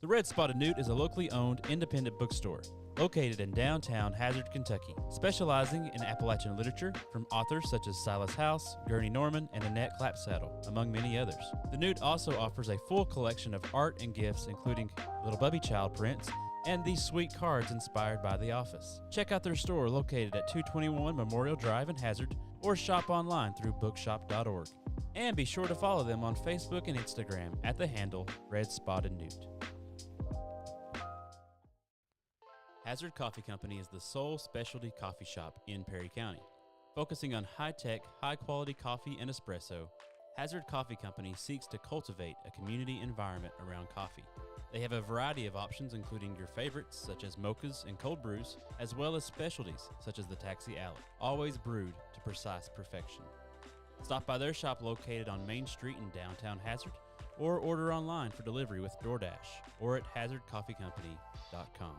The Red Spotted Newt is a locally owned independent bookstore located in downtown Hazard, Kentucky, specializing in Appalachian literature from authors such as Silas House, Gurney Norman, and Annette Clapsaddle, among many others. The Newt also offers a full collection of art and gifts, including Little Bubby Child prints and these sweet cards inspired by The Office. Check out their store located at 221 Memorial Drive in Hazard, or shop online through bookshop.org. And be sure to follow them on Facebook and Instagram at the handle Red Spotted Newt. Hazard Coffee Company is the sole specialty coffee shop in Perry County. Focusing on high-tech, high-quality coffee and espresso, Hazard Coffee Company seeks to cultivate a community environment around coffee. They have a variety of options, including your favorites such as mochas and cold brews, as well as specialties such as the Taxi Alley, always brewed to precise perfection. Stop by their shop located on Main Street in downtown Hazard, or order online for delivery with DoorDash or at hazardcoffeecompany.com.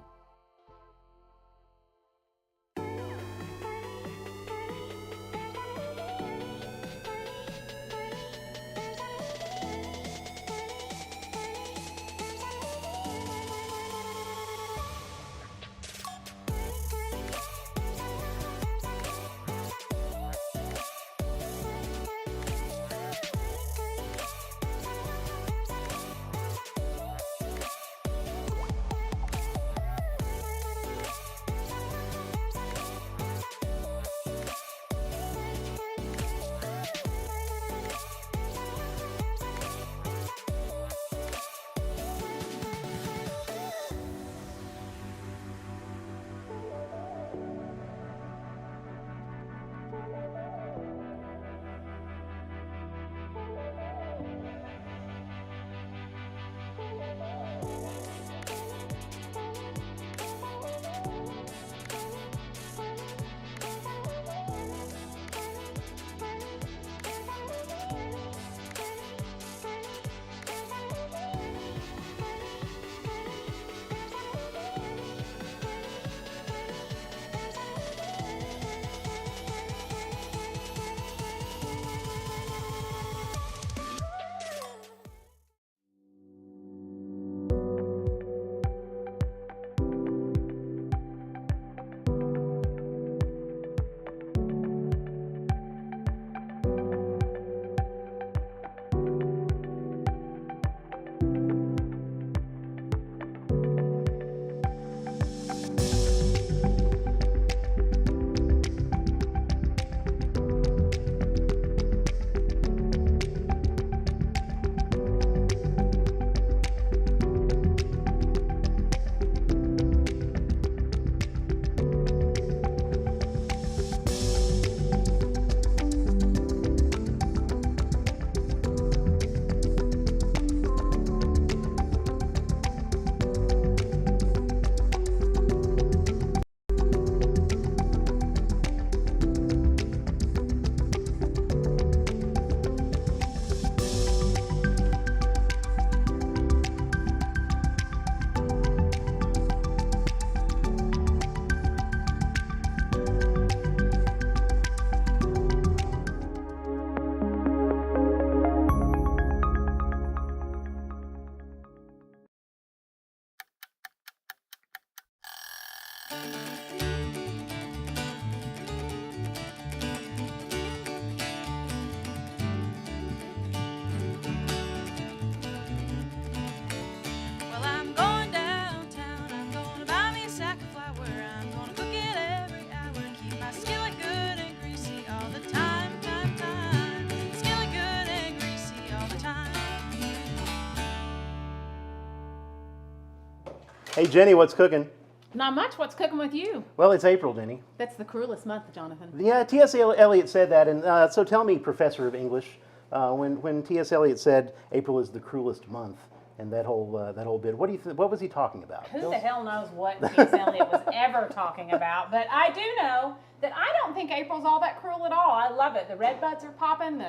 Hey Jenny, what's cooking? Not much. What's cooking with you? Well, it's April, Jenny. That's the cruelest month, Jonathan. Yeah, T.S Eliot said that, and so tell me, Professor of English, when T.S Eliot said April is the cruelest month, and that whole bit, what was he talking about? Who the hell knows what T.S Eliot was ever talking about? But I do know that I don't think April's all that cruel at all. I love it. The red buds are popping.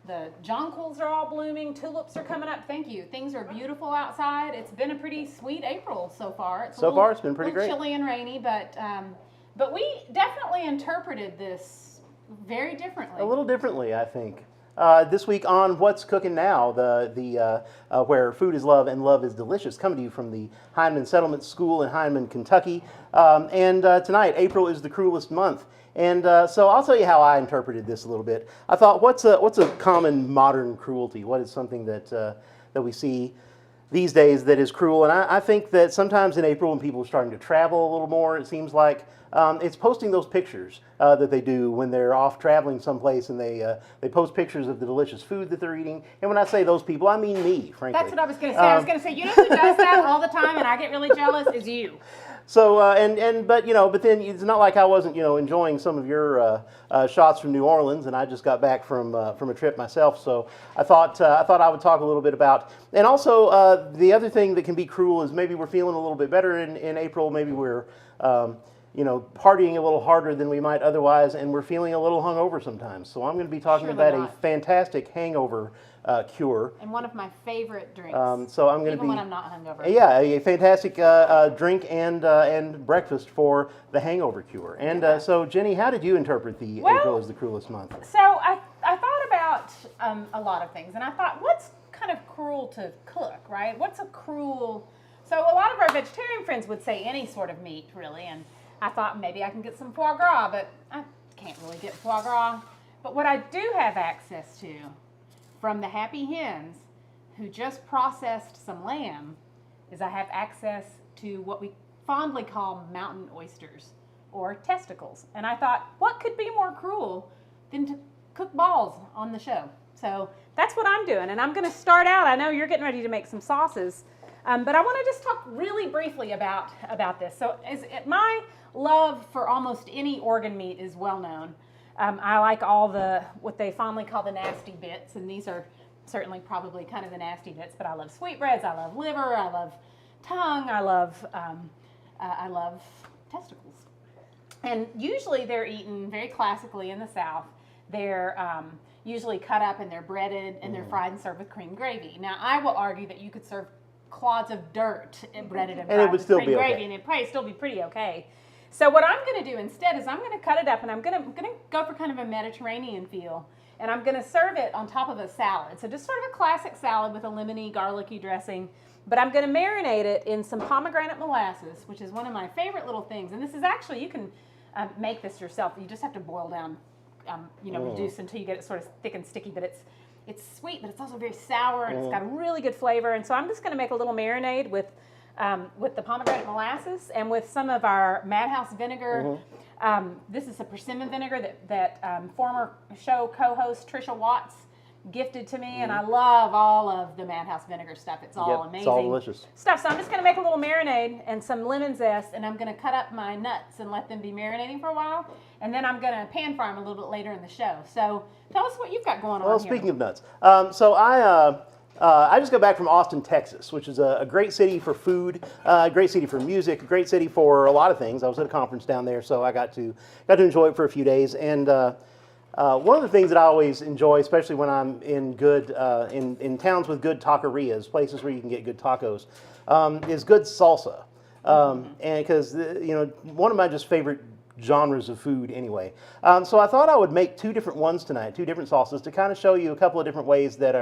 The jonquils are all blooming. Tulips are coming up. Thank you. Things are beautiful outside. It's been a pretty sweet April so far. It's been pretty great. Chilly and rainy, but we definitely interpreted this very differently. A little differently, I think. This week on What's Cookin' Now, where food is love and love is delicious, coming to you from the Heinemann Settlement School in Heinemann, Kentucky. Tonight, April is the cruelest month. And so I'll tell you how I interpreted this a little bit. I thought, what's a common modern cruelty? What is something that we see these days that is cruel? And I think that sometimes in April, when people are starting to travel a little more, it seems like it's posting those pictures that they do when they're off traveling someplace, and they post pictures of the delicious food that they're eating. And when I say those people, I mean me, frankly. That's what I was going to say. I was going to say, you know who does that all the time, and I get really jealous, is you. So but then it's not like I wasn't enjoying some of your shots from New Orleans, and I just got back from a trip myself. So I thought I would talk a little bit about, and also the other thing that can be cruel is maybe we're feeling a little bit better in April. Maybe we're partying a little harder than we might otherwise, and we're feeling a little hungover sometimes. So I'm going to be talking about a fantastic hangover cure. And one of my favorite drinks. So I'm going to be, even when I'm not hungover. Yeah, a fantastic drink and breakfast for the hangover cure. And so Jenny, how did you interpret the April as the cruelest month? So I thought about a lot of things, and I thought, what's kind of cruel to cook, right? What's a cruel? So a lot of our vegetarian friends would say any sort of meat, really, and I thought maybe I can get some foie gras, but I can't really get foie gras. But what I do have access to from the Happy Hens, who just processed some lamb, is I have access to what we fondly call mountain oysters or testicles. And I thought, what could be more cruel than to cook balls on the show? So that's what I'm doing. And I'm going to start out, I know you're getting ready to make some sauces, but I want to just talk really briefly about this. So my love for almost any organ meat is well known. I like all what they fondly call the nasty bits, and these are certainly probably kind of the nasty bits, but I love sweetbreads, I love liver, I love tongue, I love testicles. And usually they're eaten very classically in the South. They're usually cut up and they're breaded and they're fried and served with cream gravy. Now, I will argue that you could serve clods of dirt and breaded and fried with cream gravy, and it'd probably still be pretty okay. So what I'm going to do instead is I'm going to cut it up, and I'm going to go for kind of a Mediterranean feel, and I'm going to serve it on top of a salad. So just sort of a classic salad with a lemony, garlicky dressing, but I'm going to marinate it in some pomegranate molasses, which is one of my favorite little things. And this is actually, you can make this yourself. You just have to boil down, reduce until you get it sort of thick and sticky, but it's sweet, but it's also very sour, and it's got a really good flavor. And so I'm just going to make a little marinade with the pomegranate molasses and with some of our Madhouse vinegar. This is a persimmon vinegar that former show co-host Trisha Watts gifted to me, and I love all of the Madhouse vinegar stuff. It's all amazing. It's all delicious stuff. So I'm just going to make a little marinade and some lemon zest, and I'm going to cut up my nuts and let them be marinating for a while, and then I'm going to pan fry them a little bit later in the show. So tell us what you've got going on here. Well, speaking of nuts, so I just got back from Austin, Texas, which is a great city for food, a great city for music, a great city for a lot of things. I was at a conference down there, so I got to enjoy it for a few days. And one of the things that I always enjoy, especially when I'm in in towns with good taquerias, places where you can get good tacos, is good salsa. And because one of my just favorite genres of food anyway. So I thought I would make two different ones tonight, two different salsas, to kind of show you a couple of different ways that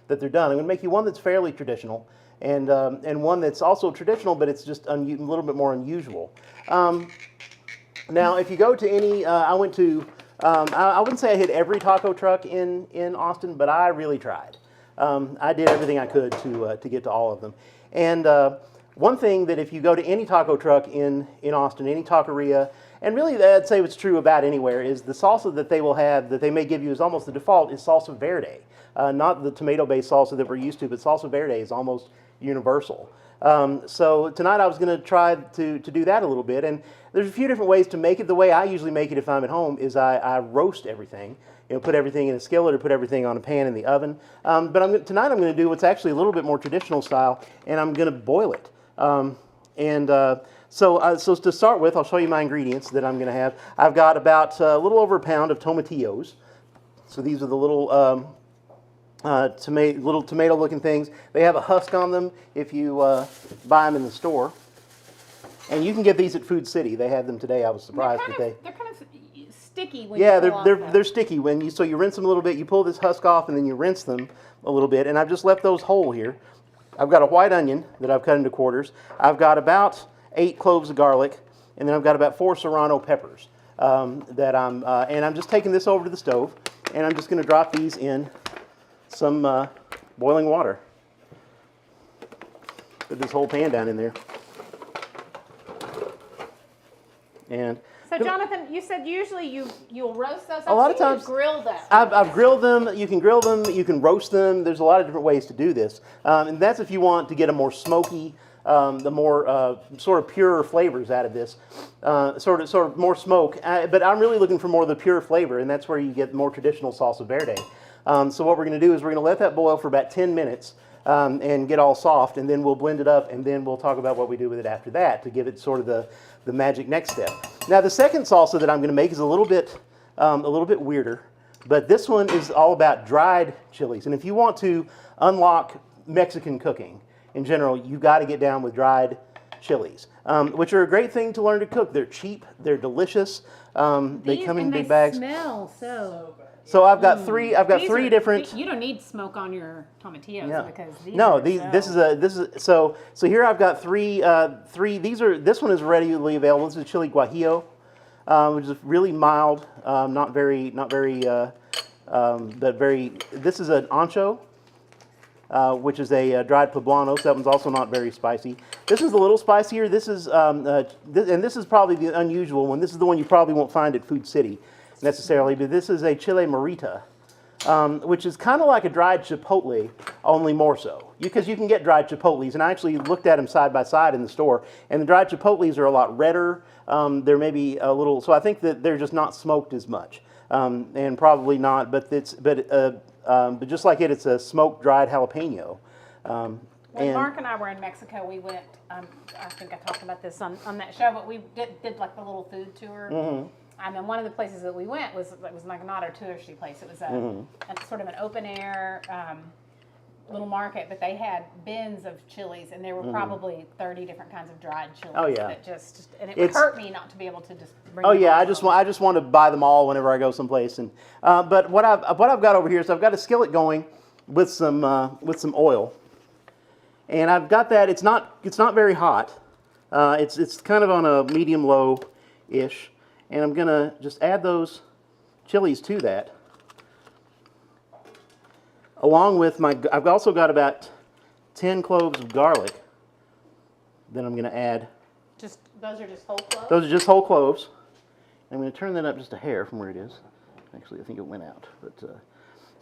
they're done. I'm going to make you one that's fairly traditional, and one that's also traditional, but it's just a little bit more unusual. Now, if you go to any, I went to, I wouldn't say I hit every taco truck in Austin, but I really tried. I did everything I could to get to all of them. And one thing that if you go to any taco truck in Austin, any taqueria, and really I'd say what's true about anywhere, is the salsa that they will have, that they may give you as almost the default, is salsa verde. Not the tomato-based salsa that we're used to, but salsa verde is almost universal. So tonight I was going to try to do that a little bit, and there's a few different ways to make it. The way I usually make it if I'm at home is I roast everything, put everything in a skillet or put everything on a pan in the oven. But tonight I'm going to do what's actually a little bit more traditional style, and I'm going to boil it. So to start with, I'll show you my ingredients that I'm going to have. I've got about a little over a pound of tomatillos. So these are the little tomato-looking things. They have a husk on them if you buy them in the store. And you can get these at Food City. They had them today. I was surprised that they're kind of sticky when Yeah, you pull they're sticky when you rinse them a little bit. You pull this husk off and then you rinse them a little bit. And I've just left those whole here. I've got a white onion that I've cut into quarters. I've got about 8 cloves of garlic, and then I've got about 4 serrano peppers and I'm just taking this over to the stove, and I'm just going to drop these in some boiling water. Put this whole pan down in there. And so Jonathan, you said usually you'll roast those. A lot of times grill them. I've grilled them. You can grill them. You can roast them. There's a lot of different ways to do this, and that's if you want to get a more smoky, the more sort of purer flavors out of this, sort of more smoke. But I'm really looking for more of the pure flavor, and that's where you get more traditional salsa verde. So what we're going to do is we're going to let that boil for about 10 minutes. And get all soft, and then we'll blend it up, and then we'll talk about what we do with it after that to give it sort of the magic next step. Now, the second salsa that I'm going to make is a little bit weirder, but this one is all about dried chilies. And if you want to unlock Mexican cooking in general, you got to get down with dried chilies, which are a great thing to learn to cook. They're cheap, they're delicious. They come in big bags. Smell so. So I've got three. I've got three different. You don't need smoke on your tomatillos because these. No, this is so here I've got three. This one is readily available. This is chili guajillo, which is really mild, not very, but very. This is an ancho, which is a dried poblanos. That one's also not very spicy. This is a little spicier. This is and this is probably the unusual one. This is the one you probably won't find at Food City necessarily, but this is a chile morita, which is kind of like a dried chipotle, only more so. Because you can get dried chipotles, and I actually looked at them side by side in the store, and the dried chipotles are a lot redder. They're maybe a little, so I think that they're just not smoked as much, and probably not. But but just like it's a smoked dried jalapeno. When Mark and I were in Mexico, we went. I think I talked about this on that show, but we did like the little food tour. Mm-hmm. And then one of the places that we went was like not a touristy place. It was a sort of an open air little market, but they had bins of chilies, and there were probably 30 different kinds of dried chilies. Oh yeah, and it would hurt me not to be able to just bring. Oh yeah, I just want to buy them all whenever I go someplace. And but what I've got over here is I've got a skillet going with some oil, and I've got that. It's not very hot. It's kind of on a medium low ish. And I'm going to just add those chilies to that. Along with I've also got about 10 cloves of garlic that I'm going to add. Those are just whole cloves? Those are just whole cloves. I'm going to turn that up just a hair from where it is. Actually, I think it went out. But so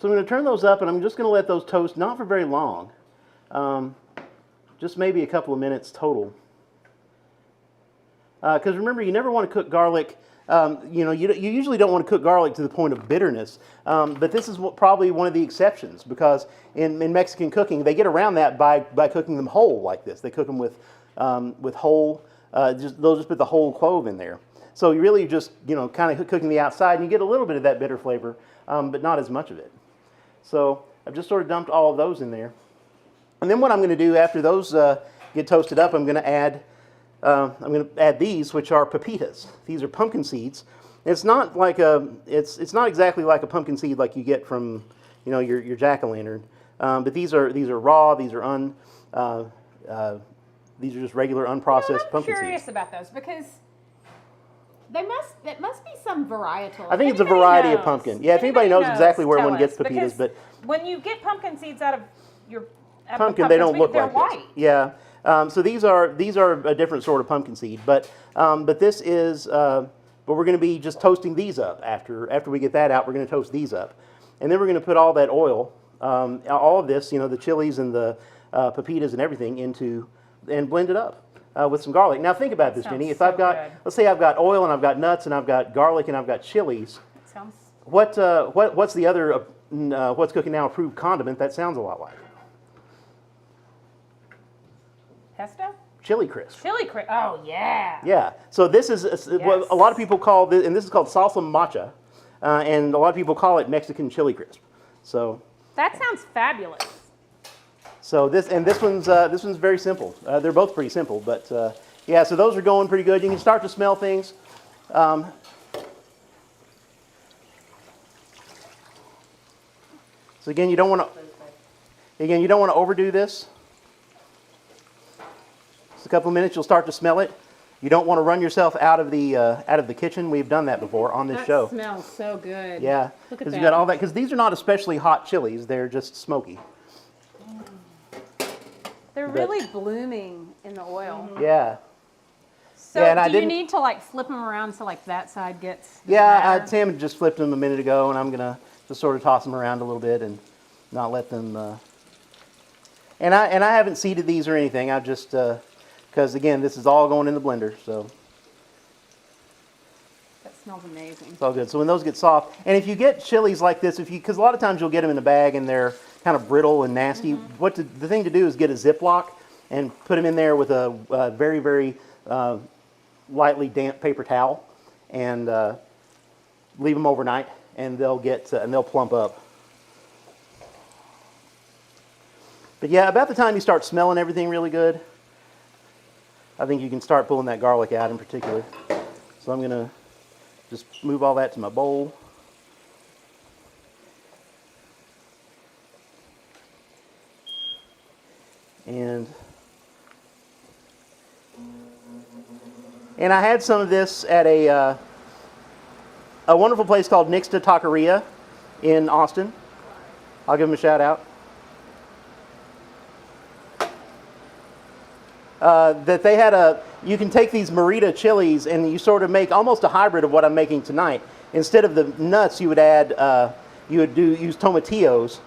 I'm going to turn those up, and I'm just going to let those toast, not for very long. Just maybe a couple of minutes total. Because remember, you never want to cook garlic. You usually don't want to cook garlic to the point of bitterness, but this is probably one of the exceptions, because in Mexican cooking they get around that by cooking them whole like this. They cook them with whole. They'll just put the whole clove in there. So you really just kind of cooking the outside, and you get a little bit of that bitter flavor, but not as much of it. So I've just sort of dumped all of those in there, and then what I'm going to do after those get toasted up, I'm going to add these, which are pepitas. These are pumpkin seeds. It's not like it's not exactly like a pumpkin seed like you get from your jack-o'-lantern, but these are raw. These are just regular unprocessed pumpkin seeds. I'm curious about those because that must be some varietal. I think it's a variety of pumpkin. Yeah, if anybody knows exactly where one gets pepitas, but when you get pumpkin seeds out of your pumpkin, they don't look like this. They're white. Yeah. So these are a different sort of pumpkin seed, but this is. But we're going to be just toasting these up after we get that out. We're going to toast these up, and then we're going to put all that oil, all of this, the chilies and the pepitas and everything and blend it up with some garlic. Now think about this, Jenny. If I've got, let's say I've got oil and I've got nuts and I've got garlic and I've got chilies. What's the other What's Cooking Now approved condiment that sounds a lot like? Pesto? Chili crisp. Chili crisp. Oh, yeah. Yeah. So this is what a lot of people call this, and this is called salsa macha, and a lot of people call it Mexican chili crisp. So that sounds fabulous. So this one's very simple. They're both pretty simple, but yeah. So those are going pretty good. You can start to smell things. So again, you don't want to overdo this. Just a couple of minutes, you'll start to smell it. You don't want to run yourself out of the kitchen. We've done that before on this show. That smells so good. Yeah, Look at because that. you got all that. Because these are not especially hot chilies; they're just smoky. They're really blooming in the oil. Yeah. So Yeah, and I do you didn't- need to like flip them around so like that side gets Yeah, better? Sam had just flipped them a minute ago, and I'm gonna just sort of toss them around a little bit and not let them. And I haven't seeded these or anything. I've just because again, this is all going in the blender, so That smells amazing. it's all good. So when those get soft, and if you get chilies like this, because a lot of times you'll get them in a bag and they're kind of brittle and nasty. The thing to do is get a Ziploc and put them in there with a very, very lightly damp paper towel and leave them overnight, and they'll get and they'll plump up. But yeah, about the time you start smelling everything really good, I think you can start pulling that garlic out in particular. So I'm gonna just move all that to my bowl. And I had some of this at a wonderful place called Nixta Taqueria in Austin. I'll give them a shout out. That they had you can take these Merita chilies and you sort of make almost a hybrid of what I'm making tonight. Instead of the nuts, you would add, use tomatillos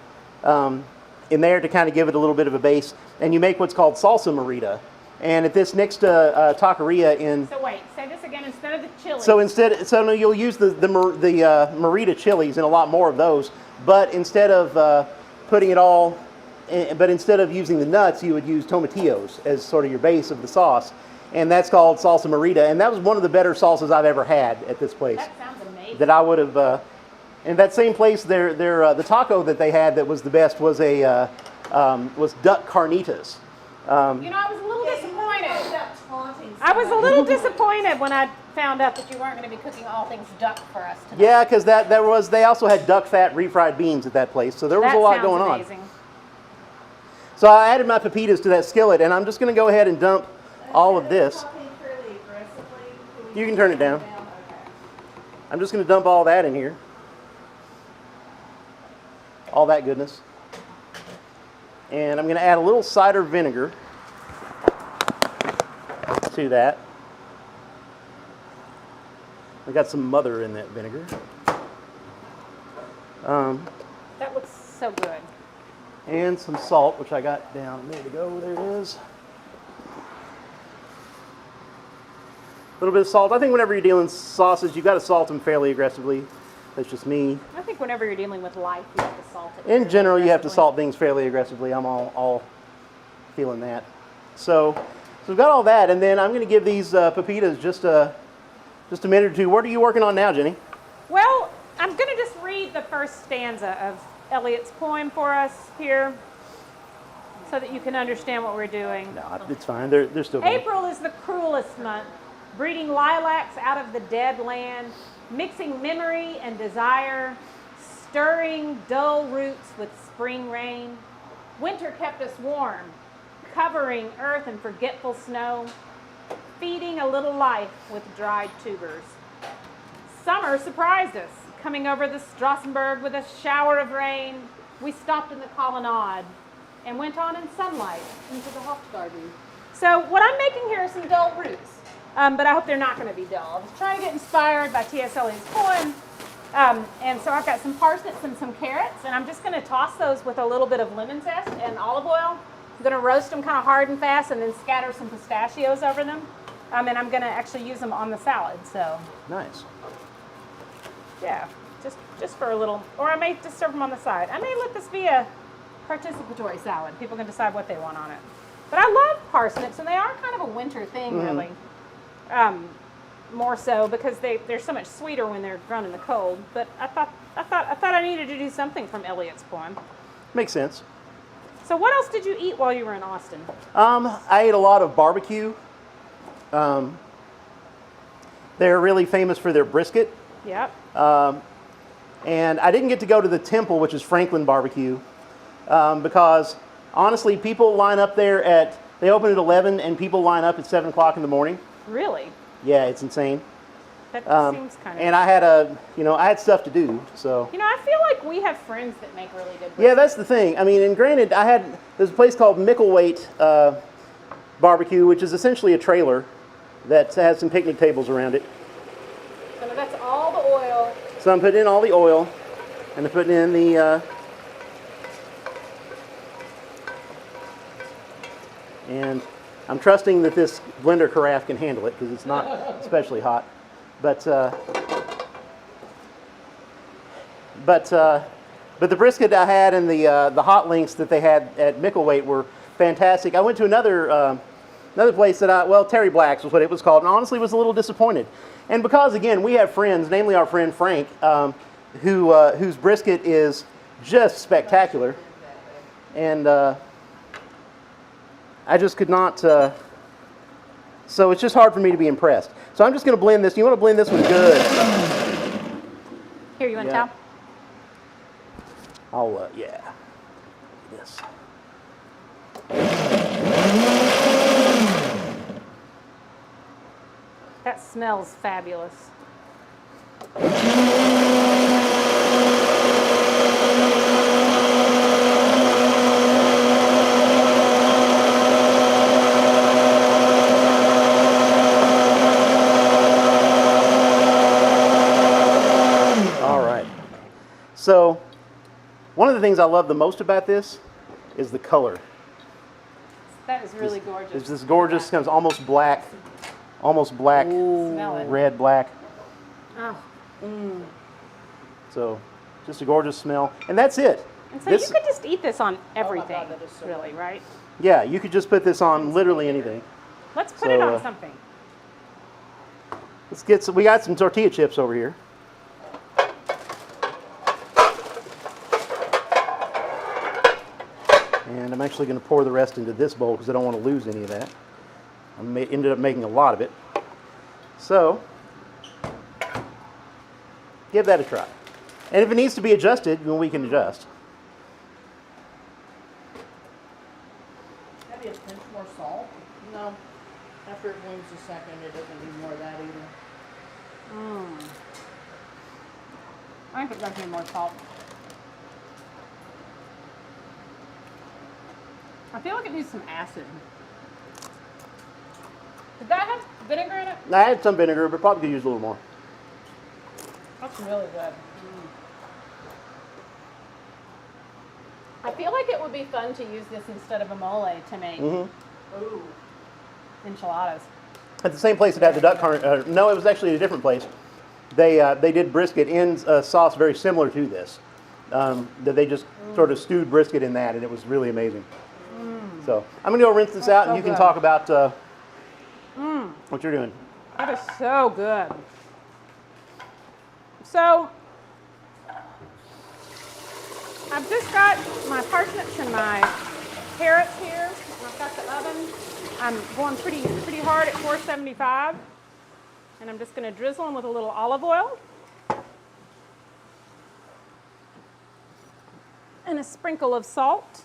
in there to kind of give it a little bit of a base, and you make what's called salsa Merita. And at this Nixta Taqueria in. So wait, say this again. Instead of the chili. So no, you'll use the Merita chilies and a lot more of those, but instead of putting it all. But instead of using the nuts, you would use tomatillos as sort of your base of the sauce. And that's called salsa Merita. And that was one of the better salsas I've ever had at this place. That sounds amazing. That I would have, in that same place, the taco that they had that was the best was was duck carnitas. I was a little disappointed. I was a little disappointed when I found out that you weren't going to be cooking all things duck for us tonight. Yeah, because they also had duck fat refried beans at that place. So there was a lot going on. Amazing. So I added my pepitas to that skillet, and I'm just going to go ahead and dump all of this. You can turn it down. I'm just going to dump all that in here. All that goodness. And I'm going to add a little cider vinegar to that. I got some mother in that vinegar. That looks so good. And some salt, which I got down a minute ago. There it is. A little bit of salt. I think whenever you're dealing sauces, you've got to salt them fairly aggressively. That's just me. I think whenever you're dealing with life, you have to salt it. In general, you have to aggressively. salt things fairly aggressively. I'm all feeling that. So we've got all that, and then I'm going to give these pepitas just a minute or two. What are you working on now, Jenny? Well, I'm going to just read the first stanza of Eliot's poem for us here so that you can understand what we're doing. No, it's fine. They're still going. April is the cruelest month, breeding lilacs out of the dead land, mixing memory and desire, stirring dull roots with spring rain. Winter kept us warm, covering earth in forgetful snow, feeding a little life with dried tubers. Summer surprised us, coming over the Strassenberg with a shower of rain. We stopped in the colonnade and went on in sunlight into the Hofgarten. So what I'm making here are some dull roots, but I hope they're not going to be dull. I was trying to get inspired by T.S Eliot's poem, and so I've got some parsnips and some carrots, and I'm just going to toss those with a little bit of lemon zest and olive oil. I'm going to roast them kind of hard and fast and then scatter some pistachios over them, and I'm going to actually use them on the salad. So Nice. yeah, just for a little, or I may just serve them on the side. I may let this be a participatory salad. People can decide what they want on it. But I love parsnips, and they are kind of a winter thing, really. More so because they're so much sweeter when they're grown in the cold. But I thought I needed to do something from Eliot's poem. Makes sense. So what else did you eat while you were in Austin? I ate a lot of barbecue. They're really famous for their brisket. Yep. And I didn't get to go to the Temple, which is Franklin Barbecue, because honestly, people line up there they open at 11 and people line up at 7 o'clock in the morning. Really? Yeah, it's insane. That seems kind of... And I had stuff to do, so. I feel like we have friends that make really good brisket. Yeah, that's the thing. I mean, and granted, there's a place called Micklethwaite Barbecue, which is essentially a trailer that has some picnic tables around it. So that's all the oil. So I'm putting in all the oil, and I'm putting in the, and I'm trusting that this blender carafe can handle it because it's not especially hot. But the brisket I had and the hot links that they had at Micklethwaite were fantastic. I went to another place that Terry Black's was what it was called, and honestly was a little disappointed. And because again we have friends, namely our friend Frank, whose brisket is just spectacular, and I just could not. So it's just hard for me to be impressed. So I'm just going to blend this. You want to blend this one good. Here, you want to towel? I'll, yeah. Yes. That smells fabulous. So, one of the things I love the most about this is the color. That is really gorgeous. It's this gorgeous, kind of almost black, red, black. Oh. Mm. So, just a gorgeous smell, and that's it. And so you could just eat this on everything, oh my God, that is so really, right? Yeah, you could just put this on literally anything. Let's put it on something. Let's get some. We got some tortilla chips over here. And I'm actually going to pour the rest into this bowl because I don't want to lose any of that. I ended up making a lot of it. So, give that a try. And if it needs to be adjusted, then we can adjust. Maybe a pinch more salt? No. After it blooms a second, it doesn't need more of that either. I think it does need more salt. I feel like it needs some acid. Did that have vinegar in it? I had some vinegar, but probably could use a little more. That's really good. I feel like it would be fun to use this instead of a mole to make enchiladas. At the same place that had the duck heart. No, it was actually a different place. They did brisket in a sauce very similar to this. That they just sort of stewed brisket in that, and it was really amazing. So I'm going to go rinse this out, and you can talk about what you're doing. That is so good. So I've just got my parsnips and my carrots here. I've got the oven. I'm going pretty hard at 475, and I'm just going to drizzle them with a little olive oil and a sprinkle of salt.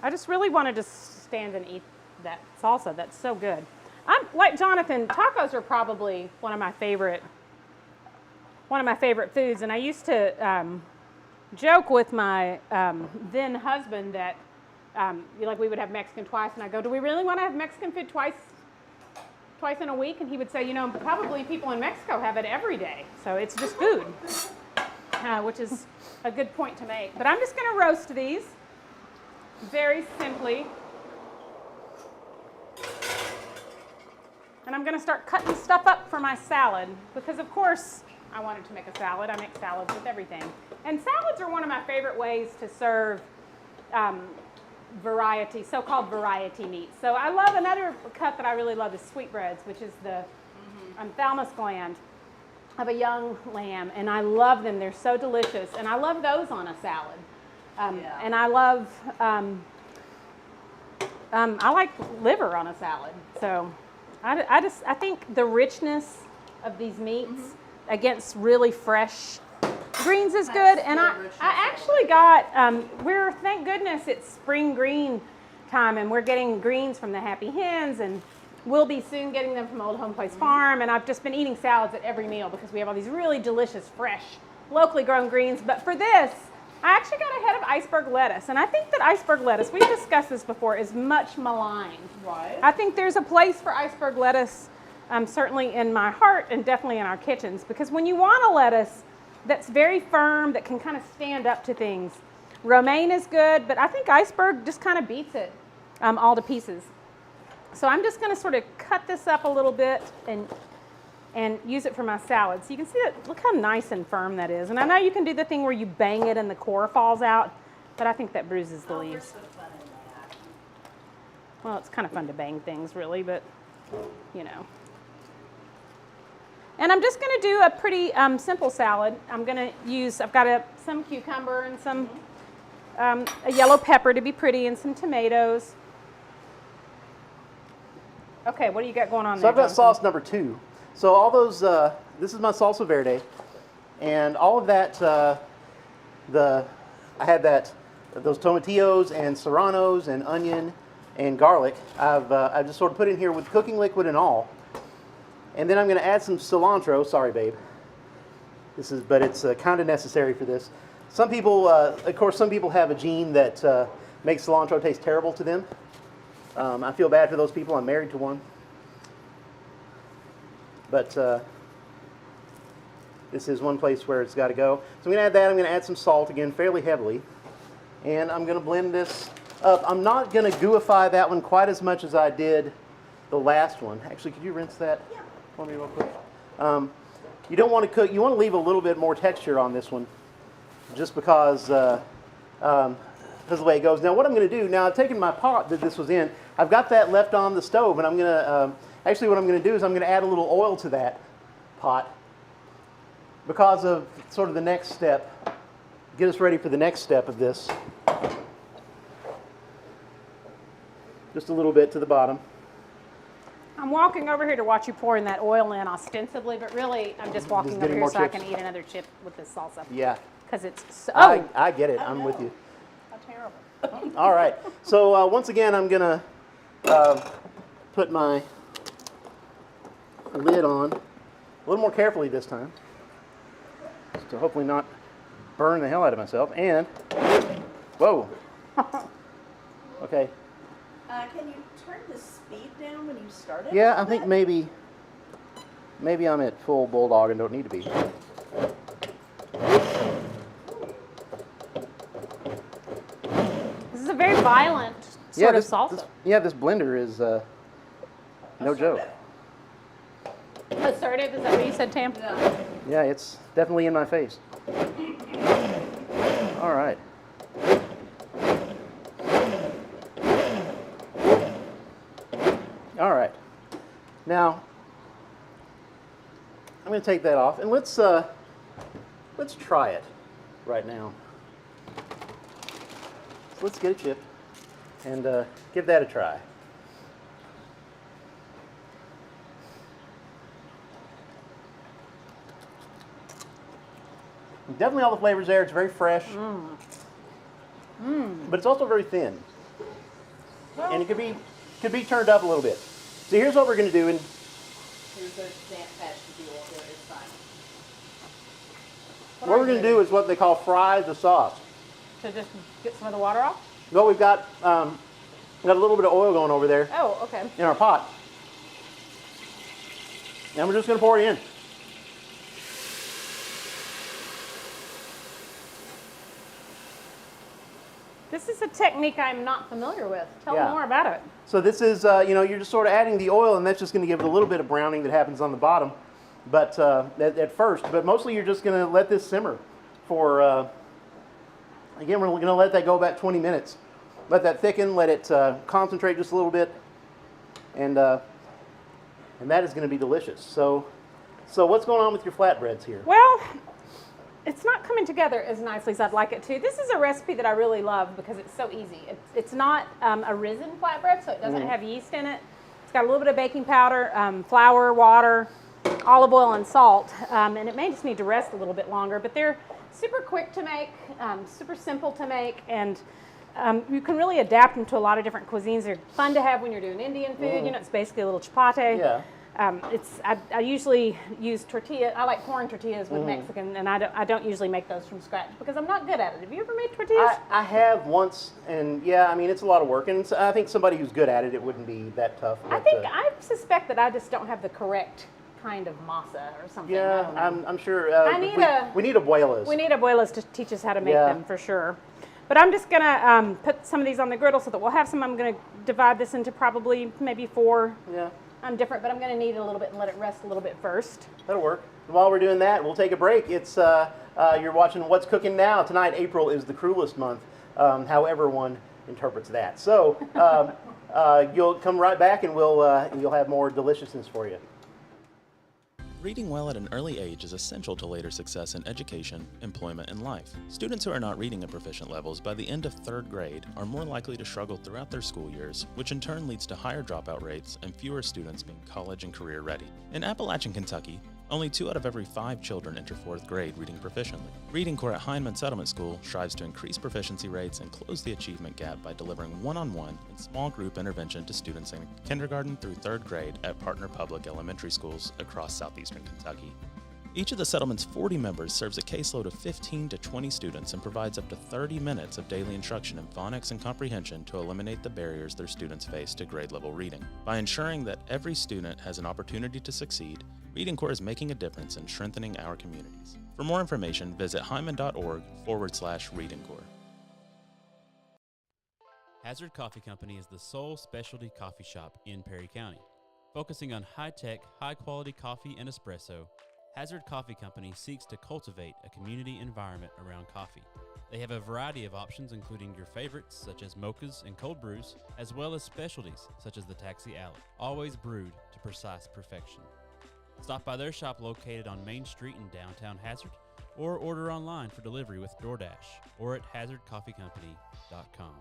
I just really wanted to stand and eat that salsa. That's so good. I'm like Jonathan. Tacos are probably one of my favorite foods, and I used to joke with my then husband that we would have Mexican twice, and I go, "Do we really want to have Mexican food twice in a week?" And he would say, probably people in Mexico have it every day, so it's just food, which is a good point to make. But I'm just going to roast these very simply. And I'm going to start cutting stuff up for my salad because, of course, I wanted to make a salad. I make salads with everything. And salads are one of my favorite ways to serve so-called variety meats. So I love another cut that I really love is sweetbreads, which is the thymus gland of a young lamb. And I love them. They're so delicious. And I love those on a salad. And I love, I like liver on a salad. So I think the richness of these meats against really fresh greens is good. And I actually got, thank goodness it's spring green time, and we're getting greens from the Happy Hens, and we'll be soon getting them from Old Home Place Farm. And I've just been eating salads at every meal because we have all these really delicious, fresh, locally grown greens. But for this, I actually got ahead of iceberg lettuce. And I think that iceberg lettuce, we've discussed this before, is much maligned. Right. I think there's a place for iceberg lettuce, certainly in my heart and definitely in our kitchens, because when you want a lettuce that's very firm, that can kind of stand up to things, romaine is good, but I think iceberg just kind of beats it all to pieces. So I'm just going to sort of cut this up a little bit and use it for my salad. So you can see that, look how nice and firm that is. And I know you can do the thing where you bang it and the core falls out, but I think that bruises the leaves. So fun in that. Well, it's kind of fun to bang things really, but you know. And I'm just going to do a pretty simple salad. I'm going to use, I've got some cucumber and some a yellow pepper to be pretty, and some tomatoes. Okay, what do you got going on So there, I've got Jonathan? sauce number 2. So all those, this is my salsa verde, and all of that, I had those tomatillos and serranos and onion and garlic. I've just sort of put in here with cooking liquid and all, and then I'm going to add some cilantro. Sorry, babe. But it's kind of necessary for this. Some people, of course, some people have a gene that makes cilantro taste terrible to them. I feel bad for those people. I'm married to one. But this is one place where it's got to go. So I'm going to add that. I'm going to add some salt again, fairly heavily. And I'm going to blend this up. I'm not going to gooify that one quite as much as I did the last one. Actually, could you rinse that for me real quick? You don't want to cook. You want to leave a little bit more texture on this one, just because that's the way it goes. Now, what I'm going to do, now I've taken my pot that this was in. I've got that left on the stove, and I'm going to, actually what I'm going to do is I'm going to add a little oil to that pot because of sort of the next step, get us ready for the next step of this. Just a little bit to the bottom. I'm walking over here to watch you pouring that oil in ostensibly, but really I'm just walking over getting here more so I chips. can eat another chip with this salsa. Yeah. Because it's so... I get it. I'm with you. How terrible. All right. So once again, I'm going to put my lid on a little more carefully this time, to hopefully not burn the hell out of myself. And, whoa. Okay. Can you turn the speed down when you start it? Yeah, I think maybe I'm at full bulldog and don't need to be. This is a very violent sort of this salsa. blender is no joke. Assertive, is that what you said, Tam? No. Yeah, it's definitely in my face. All right. All right. Now, I'm going to take that off, and let's try it right now. So let's get a chip and give that a try. Definitely all the flavors there. It's very fresh, but it's also very thin, and it could be turned up a little bit. So here's what we're going to do. And Here's a damp patch to deal with. It's fine. what we're going to do is what they call fry the sauce. To just get some of the water off? Well, we've got a little bit of oil going over there Oh, okay. in our pot, and we're just going to pour it in. This is a technique I'm not familiar with. Tell me Yeah. more about it. So this is, you're just sort of adding the oil, and that's just going to give it a little bit of browning that happens on the bottom, but at first. But mostly you're just going to let this simmer for, again, we're going to let that go about 20 minutes. Let that thicken, let it concentrate just a little bit, and that is going to be delicious. So what's going on with your flatbreads here? Well, it's not coming together as nicely as I'd like it to. This is a recipe that I really love because it's so easy. It's not a risen flatbread, so it doesn't have yeast in it. It's got a little bit of baking powder, flour, water, olive oil and salt, and it may just need to rest a little bit longer, but they're super quick to make, super simple to make, and you can really adapt them to a lot of different cuisines. They're fun to have when you're doing Indian food. You know, it's basically a little chapati. Yeah. I usually use tortilla. I like corn tortillas with Mexican, and I don't usually make those from scratch because I'm not good at it. Have you ever made tortillas? I have once, and yeah, I mean, it's a lot of work, and I think somebody who's good at it, it wouldn't be that tough. I think I suspect that I just don't have the correct kind of masa or something. Yeah, I'm sure. We need abuelas. We need abuelas to teach us how to make them for sure. But I'm just gonna put some of these on the griddle so that we'll have some. I'm gonna divide this into probably maybe 4. Yeah. Different, but I'm going to knead it a little bit and let it rest a little bit first. That'll work. While we're doing that, we'll take a break. It's you're watching What's Cooking Now. Tonight, April is the cruelest month, however one interprets that. So you'll come right back, and you'll have more deliciousness for you. Reading well at an early age is essential to later success in education, employment, and life. Students who are not reading at proficient levels by the end of 3rd grade are more likely to struggle throughout their school years, which in turn leads to higher dropout rates and fewer students being college and career ready. In Appalachian, Kentucky, only 2 out of every 5 children enter 4th grade reading proficiently. Reading Corps at Heinemann Settlement School strives to increase proficiency rates and close the achievement gap by delivering one-on-one and small group intervention to students in kindergarten through 3rd grade at partner public elementary schools across southeastern Kentucky. Each of the settlement's 40 members serves a caseload of 15 to 20 students and provides up to 30 minutes of daily instruction in phonics and comprehension to eliminate the barriers their students face to grade level reading. By ensuring that every student has an opportunity to succeed, Reading Corps is making a difference in strengthening our communities. For more information, visit hyman.org/Reading Corps. Hazard Coffee Company is the sole specialty coffee shop in Perry County. Focusing on high-tech, high-quality coffee and espresso, Hazard Coffee Company seeks to cultivate a community environment around coffee. They have a variety of options including your favorites such as mochas and cold brews, as well as specialties such as the Taxi Alley, always brewed to precise perfection. Stop by their shop located on Main Street in downtown Hazard, or order online for delivery with DoorDash or at hazardcoffeecompany.com.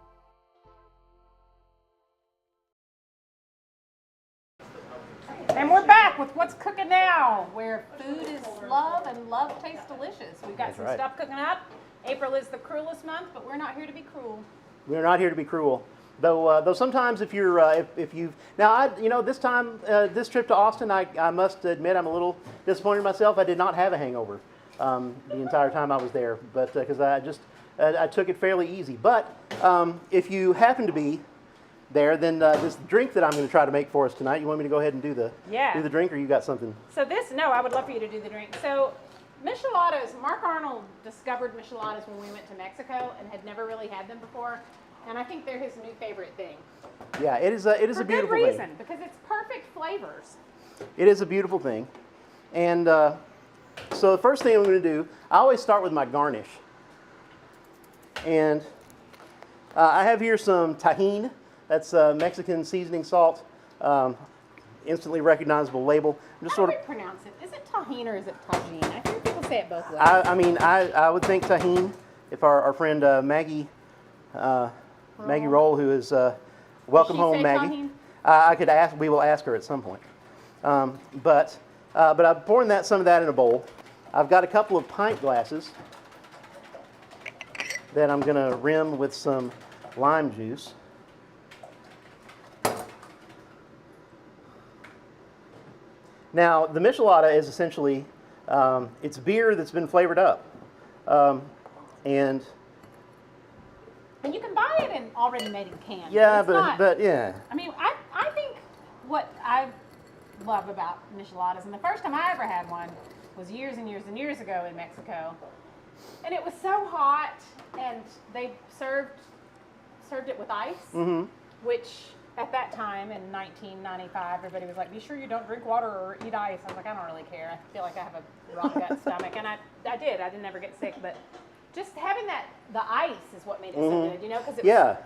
And we're back with What's Cooking Now, where food is love and love tastes delicious. We've got some stuff cooking up. April is the cruelest month, but we're not here to be cruel. We're not here to be cruel. Though sometimes if you're if you've now this time this trip to Austin, I must admit I'm a little disappointed in myself. I did not have a hangover the entire time I was there, but because I took it fairly easy. But if you happen to be there, then this drink that I'm going to try to make for us tonight, you want me to go ahead and do the drink, or you got something? So I would love for you to do the drink. So micheladas, Mark Arnold discovered micheladas when we went to Mexico and had never really had them before. And I think they're his new favorite thing. Yeah, it is a beautiful thing. For good reason, because it's perfect flavors. It is a beautiful thing. And so the first thing I'm going to do, I always start with my garnish. And I have here some tajin. That's Mexican seasoning salt. Instantly recognizable label. How do we pronounce it? Is it tajin or is it tajin? I hear people say it both ways. I would think tajin. If our friend Maggie Roll, who is welcome home, Maggie. I could ask. We will ask her at some point. But I'm pouring some of that in a bowl. I've got a couple of pint glasses that I'm going to rim with some lime juice. Now, the michelada is essentially it's beer that's been flavored up, and you can buy it in already made in cans. Yeah, but yeah. I mean, I think what I love about micheladas, and the first time I ever had one was years and years and years ago in Mexico, and it was so hot, and they served it with ice, which at that time in 1995, everybody was like, "Be sure you don't drink water or eat ice." I was like, "I don't really care. I feel like I have a rock gut stomach," and I did. I didn't ever get sick, but just having the ice is what made it so good, Cause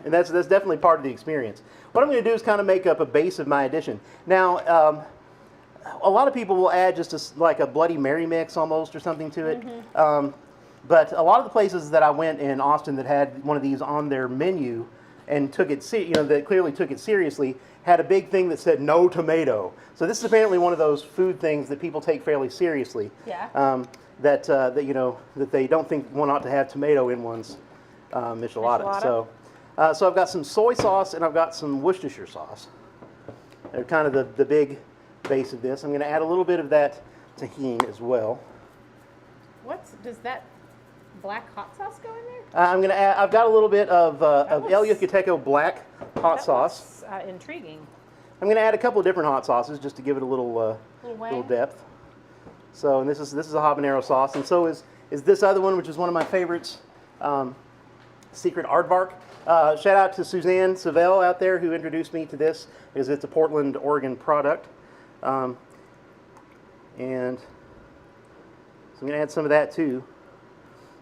and that's definitely part of the experience. What I'm going to do is kind of make up a base of my addition. Now, a lot of people will add just like a Bloody Mary mix almost or something to it. But a lot of the places that I went in Austin that had one of these on their menu, and took it, that clearly took it seriously, had a big thing that said no tomato. So this is apparently one of those food things that people take fairly seriously. Yeah. That they don't think one ought to have tomato in one's michelada. Michelada. So I've got some soy sauce and I've got some Worcestershire sauce. They're kind of the big base of this. I'm going to add a little bit of that tahini as well. Does that black hot sauce go in there? I've got a little bit of El looks- Yucateco black hot sauce. Looks, intriguing. I'm going to add a couple of different hot sauces just to give it a little Little depth. So, and this is a habanero sauce, and so is this other one, which is one of my favorites, Secret Aardvark. Shout out to Suzanne Savelle out there who introduced me to this, because it's a Portland, Oregon product. And so I'm going to add some of that too.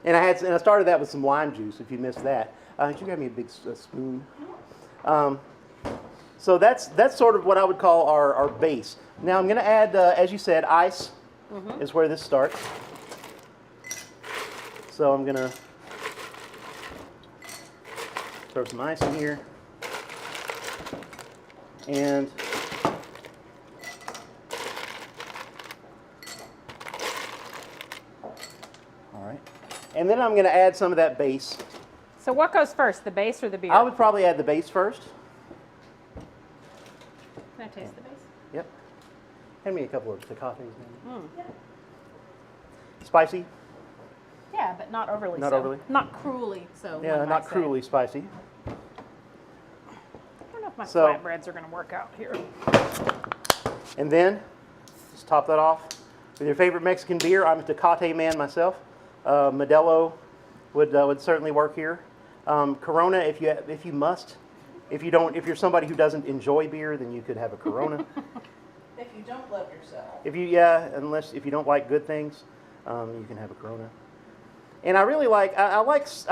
And I started that with some lime juice. If you missed that, could you grab me a big spoon? So that's sort of what I would call our base. Now I'm going to add, as you said, ice is where this starts. So I'm going to throw some ice in here. And all right. And then I'm going to add some of that base. So what goes first, the base or the beer? I would probably add the base first. Can I taste the base? Yep. Hand me a couple of tecates, maybe. Spicy? Yeah, but not overly Not so. overly? Not cruelly so. Yeah, one not might say. cruelly spicy. I don't know if my So- flatbreads are going to work out here. And then, just top that off with your favorite Mexican beer. I'm a Tecate man myself. Modelo would certainly work here. Corona, if you must. If you're somebody who doesn't enjoy beer, then you could have a Corona. If you don't love yourself. If you don't like good things, you can have a Corona. And I really I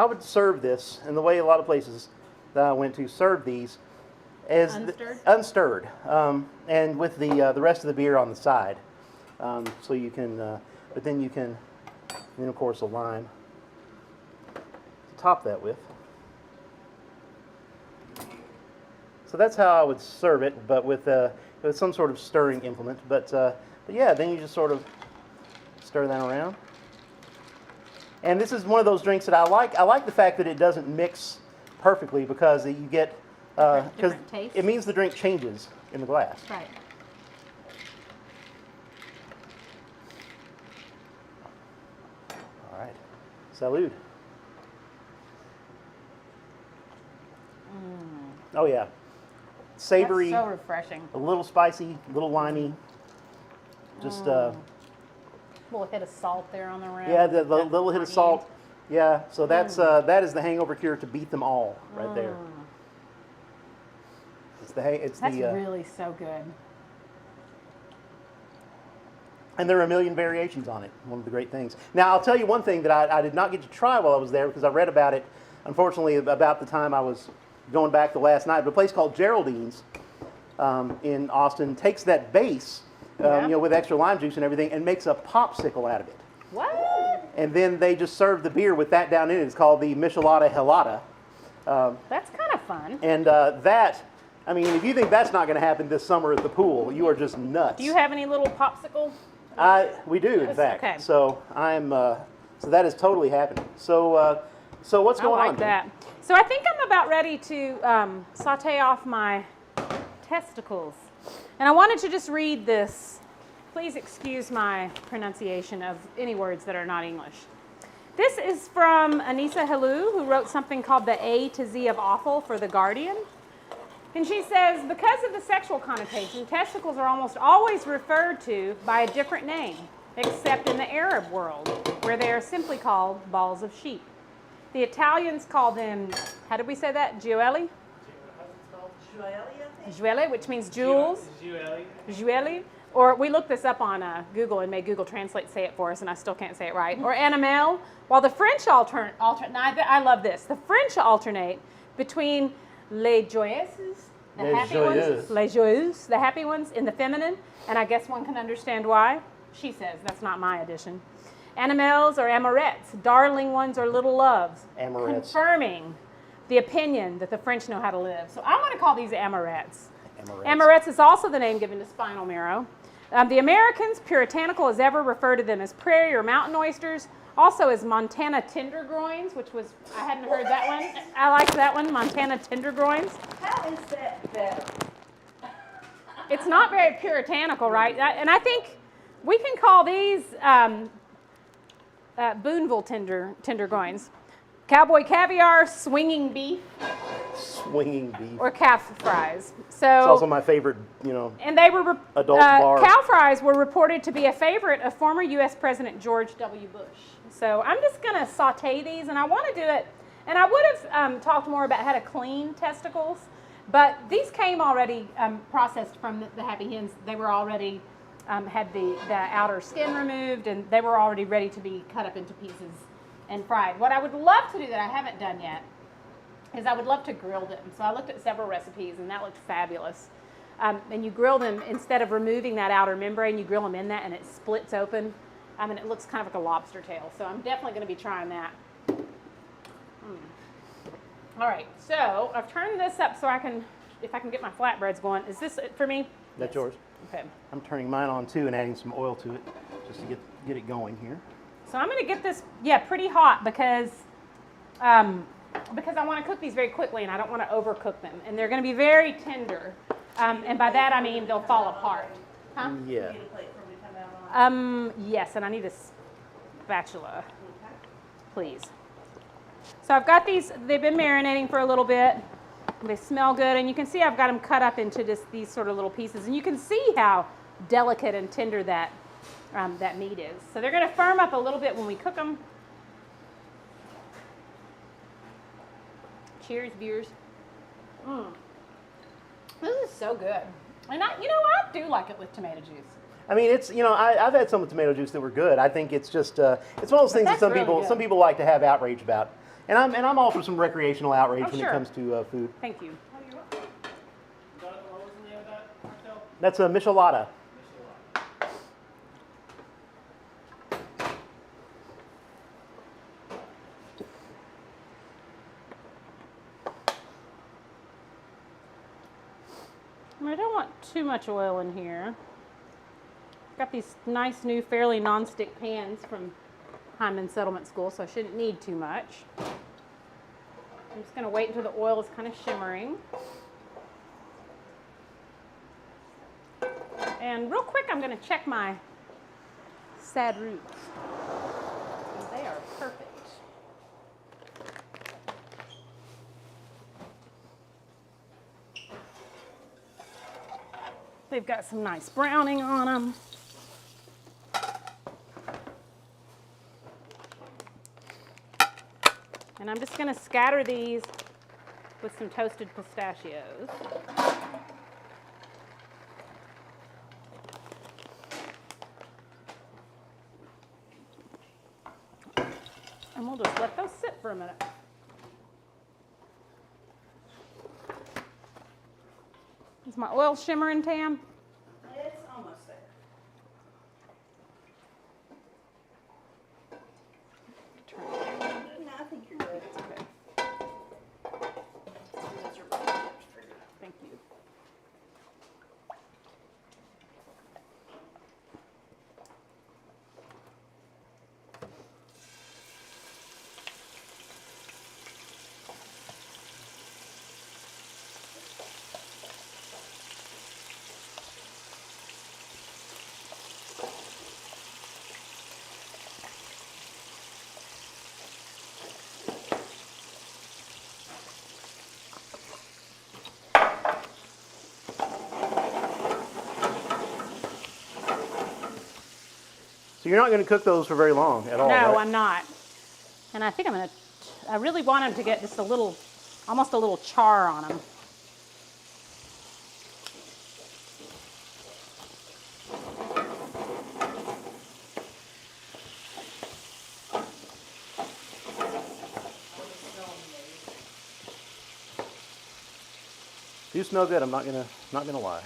would serve this, and the way a lot of places that I went to serve these as unstirred, and with the rest of the beer on the side. So you can, but then you can, and then of course a lime to top that with. So that's how I would serve it, but with some sort of stirring implement. But yeah, then you just sort of stir that around. And this is one of those drinks that I like. I like the fact that it doesn't mix perfectly, because you get Different taste. it means the drink changes in the glass. Right. All right, salud. Oh yeah, savory, That's so refreshing. a little spicy, a little limey. Just A little hit of salt there on the rim. yeah, the little hit of salt. Yeah, so that's that is the hangover cure to beat them all right there. It's That's the really so good. and there are a million variations on it. One of the great things. Now I'll tell you one thing that I did not get to try while I was there, because I read about it, unfortunately, about the time I was going back the last night. But a place called Geraldine's in Austin takes that base, with extra lime juice and everything, and makes a popsicle out of it. What? And then they just serve the beer with that down in it. It's called the Michelada Helada. That's kind of fun. And if you think that's not going to happen this summer at the pool, you are just nuts. Do you have any little popsicle? We do, in fact. Okay. So so that is totally happening. So what's going on? I like that. So I think I'm about ready to saute off my testicles. And I wanted to just read this. Please excuse my pronunciation of any words that are not English. This is from Anissa Halou, who wrote something called The A to Z of Awful for The Guardian. And she says, because of the sexual connotation, testicles are almost always referred to by a different name, except in the Arab world, where they are simply called balls of sheep. The Italians call them, how did we say that, gioeli? Gioeli, which means jewels. Gioeli. Or we looked this up on Google and made Google Translate say it for us, and I still can't say it right. Or animal. While the French alternate, I love this. The French alternate between les joyeuses, the happy ones, les joyeuses, the happy ones in the feminine, and I guess one can understand why. She says, that's not my addition. Animals or amorettes, darling ones or little loves. Amorettes. Confirming the opinion that the French know how to live. So I'm going to call these amarettes. Amarettes. Amarettes is also the name given to spinal marrow. The Americans, puritanical as ever, refer to them as prairie or mountain oysters, also as Montana tendergroins, which was, I hadn't heard that one. I liked that one, Montana tendergroins. How is that better? It's not very puritanical, right? And I think we can call these Boonville tendergroins. Cowboy caviar, swinging beef, Swinging beef. or calf fries. It's also So, my favorite, and they were adult bar. cow fries were reported to be a favorite of former U.S. President George W. Bush. So I'm just going to saute these, and I want to do it. And I would have talked more about how to clean testicles, but these came already processed from the Happy Hens. They were already had the outer skin removed, and they were already ready to be cut up into pieces and fried. What I would love to do that I haven't done yet is I would love to grill them. So I looked at several recipes, and that looked fabulous. And you grill them, instead of removing that outer membrane, you grill them in that, and it splits open. And it looks kind of like a lobster tail. So I'm definitely going to be trying that. All right, so I've turned this up so I can, if I can get my flatbreads going. Is this it for me? That's yours. Okay. I'm turning mine on too and adding some oil to it just to get it going here. So I'm going to get this, pretty hot because I want to cook these very quickly and I don't want to overcook them. And they're going to be very tender. And by that I mean they'll fall apart. Huh? Yeah. Yes, and I need a spatula, please. So I've got these, they've been marinating for a little bit. They smell good, and you can see I've got them cut up into just these sort of little pieces. And you can see how delicate and tender that meat is. So they're going to firm up a little bit when we cook them. Cheers, viewers. This is so good. And I do like it with tomato juice. I mean, it's I've had some with tomato juice that were good. I think it's just it's one of those things that that's really good. some people like to have outrage about, and I'm all for some recreational outrage when sure. it comes to food. Thank you. That's a michelada. I don't want too much oil in here. Got these nice new fairly non-stick pans from Hyman Settlement School, so I shouldn't need too much. I'm just going to wait until the oil is kind of shimmering. And real quick, I'm going to check my sad roots. They are perfect. They've got some nice browning on them. And I'm just going to scatter these with some toasted pistachios. And we'll just let those sit for a minute. Is my oil shimmering, Tam? It's almost there. Turn it. No, I think you're good. It's okay. Those are both tips for you. Thank you. So you're not going to cook those for very long at all, No, right? I'm not. And I think I really want them to get just almost a little char on them. Do smell good. I'm not gonna lie.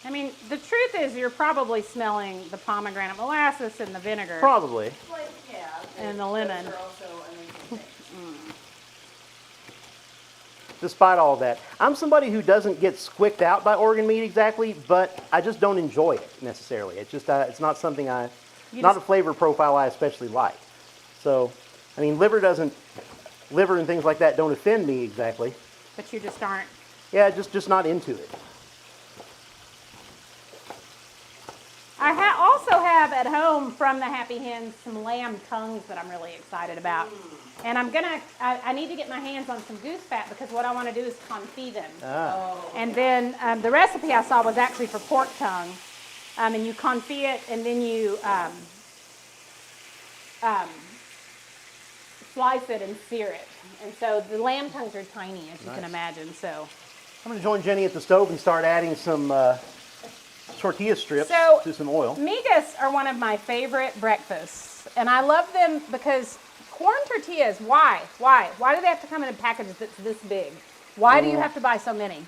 I mean, the truth is you're probably smelling the pomegranate molasses and the vinegar. Probably. Like, yeah. And the lemon. Those are also an amazing thing. despite all that. I'm somebody who doesn't get squicked out by organ meat exactly, but I just don't enjoy it necessarily. It's just it's not something not a flavor profile I especially like. So, I mean, liver and things like that don't offend me exactly. But you just aren't. Yeah, just not into it. I also have at home from the Happy Hens some lamb tongues that I'm really excited about. And I need to get my hands on some goose fat because what I want to do is confit them. And then the recipe I saw was actually for pork tongue. And you confit it and then you slice it and sear it. And so the lamb tongues are tiny, as you can imagine. So I'm going to join Jenny at the stove and start adding some tortilla strips to some oil. Migas are one of my favorite breakfasts, and I love them because corn tortillas, why do they have to come in a package that's this big? Why do you have to buy so many?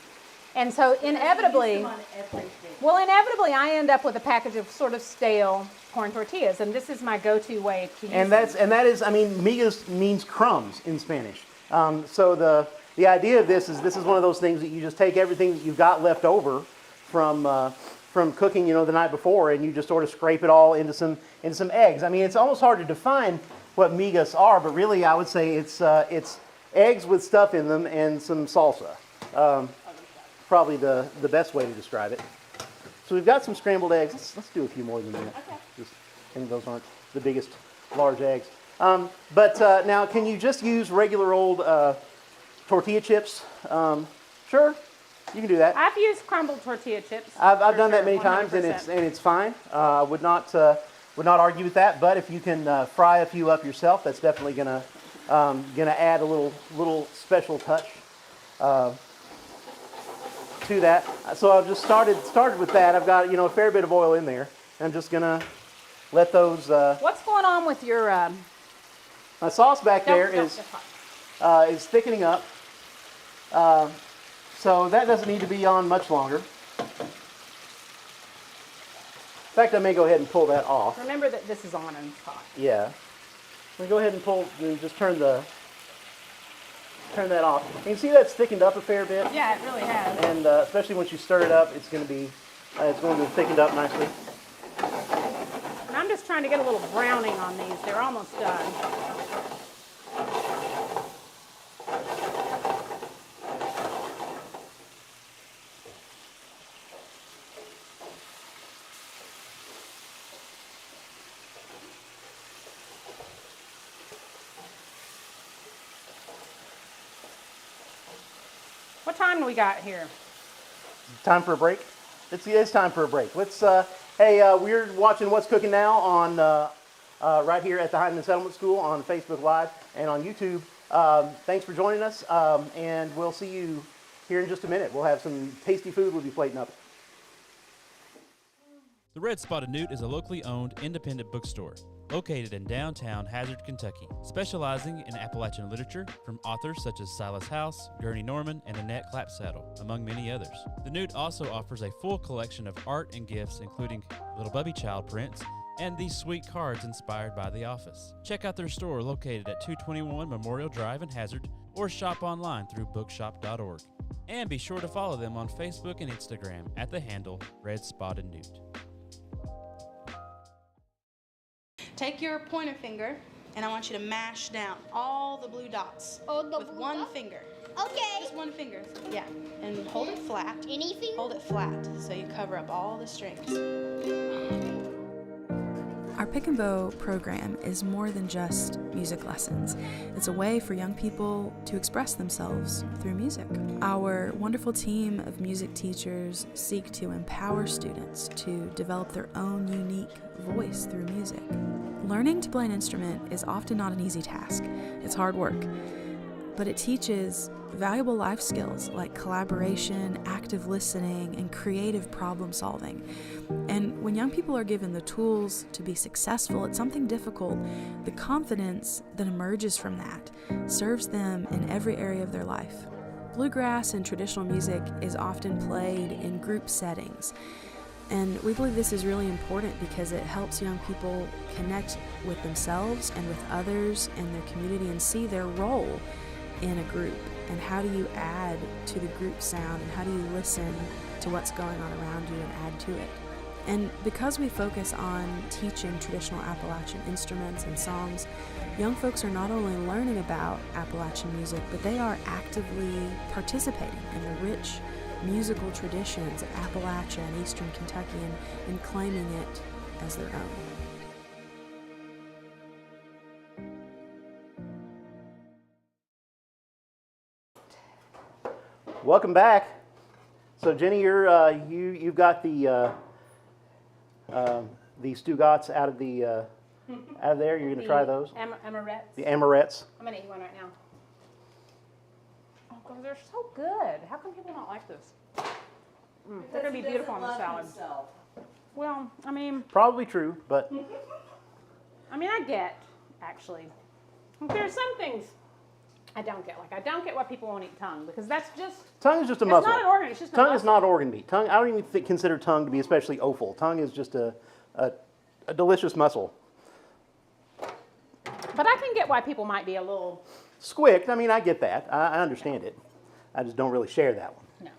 And so inevitably I end up with a package of sort of stale corn tortillas, and this is my go-to way to use them. That is, I mean, migas means crumbs in Spanish. So the idea of this is one of those things that you just take everything that you've got left over from cooking, the night before, and you just sort of scrape it all into some eggs. I mean, it's almost hard to define what migas are, but really I would say it's eggs with stuff in them and some salsa. Probably the best way to describe it. So we've got some scrambled eggs. Let's do a few more than that. Okay. I think those aren't the biggest large eggs. But now, can you just use regular old tortilla chips? Sure. You can do that. I've used crumbled tortilla chips. I've done that many times, and it's fine. Would not argue with that. But if you can fry a few up yourself, that's definitely gonna add a little special touch to that. So I've just started with that. I've got a fair bit of oil in there. I'm just gonna let those. What's going on with your? My sauce back there is thickening up. So that doesn't need to be on much longer. In fact, I may go ahead and pull that off. Remember that this is on and hot. Yeah. Let me go ahead and just turn that off. You can see that's thickened up a fair bit. Yeah, it really has. And especially once you stir it up, it's going to be thickened up nicely. And I'm just trying to get a little browning on these. They're almost done. What time do we got here? Time for a break? It's time for a break. Let's. We're watching What's Cooking Now on right here at the Heinemann Settlement School on Facebook Live and on YouTube. Thanks for joining us, and we'll see you here in just a minute. We'll have some tasty food we'll be plating up. The Red Spotted Newt is a locally owned independent bookstore located in downtown Hazard, Kentucky, specializing in Appalachian literature from authors such as Silas House, Gurney Norman, and Annette Clapsaddle, among many others. The Newt also offers a full collection of art and gifts, including Little Bubby Child prints and these sweet cards inspired by The Office. Check out their store located at 221 Memorial Drive in Hazard, or shop online through bookshop.org. And be sure to follow them on Facebook and Instagram at the handle Red Spotted Newt. Take your pointer finger, and I want you to mash down all the blue dots with one finger. Okay. Just one finger. Yeah. And hold it flat. Any finger? Hold it flat so you cover up all the strings. Our Pick and Bow program is more than just music lessons. It's a way for young people to express themselves through music. Our wonderful team of music teachers seek to empower students to develop their own unique voice through music. Learning to play an instrument is often not an easy task. It's hard work, but it teaches valuable life skills like collaboration, active listening, and creative problem solving. And when young people are given the tools to be successful at something difficult, the confidence that emerges from that serves them in every area of their life. Bluegrass and traditional music is often played in group settings. And we believe this is really important because it helps young people connect with themselves and with others and their community and see their role in a group, and how do you add to the group sound, and how do you listen to what's going on around you and add to it. And because we focus on teaching traditional Appalachian instruments and songs, young folks are not only learning about Appalachian music, but they are actively participating in the rich musical traditions of Appalachia and Eastern Kentucky and claiming it as their own. Welcome back. So Jenny, you've got the Stugots out of there. You're going to try those. Amarettes. The amarettes. I'm going to eat one right now. Oh, God, they're so good. How come people don't like this? They're going to be beautiful on the salad. Well, I mean. Probably true, but. I mean, I get, actually. There's some things I don't get. Like, I don't get why people won't eat tongue, because that's just. Tongue is just a muscle. It's not an organ, it's just a tongue muscle. is not organ meat. Tongue, I don't even consider tongue to be especially offal. Tongue is just a delicious muscle. But I can get why people might be a little. Squicked, I mean, I get that. I understand it. I just don't really share that one. No.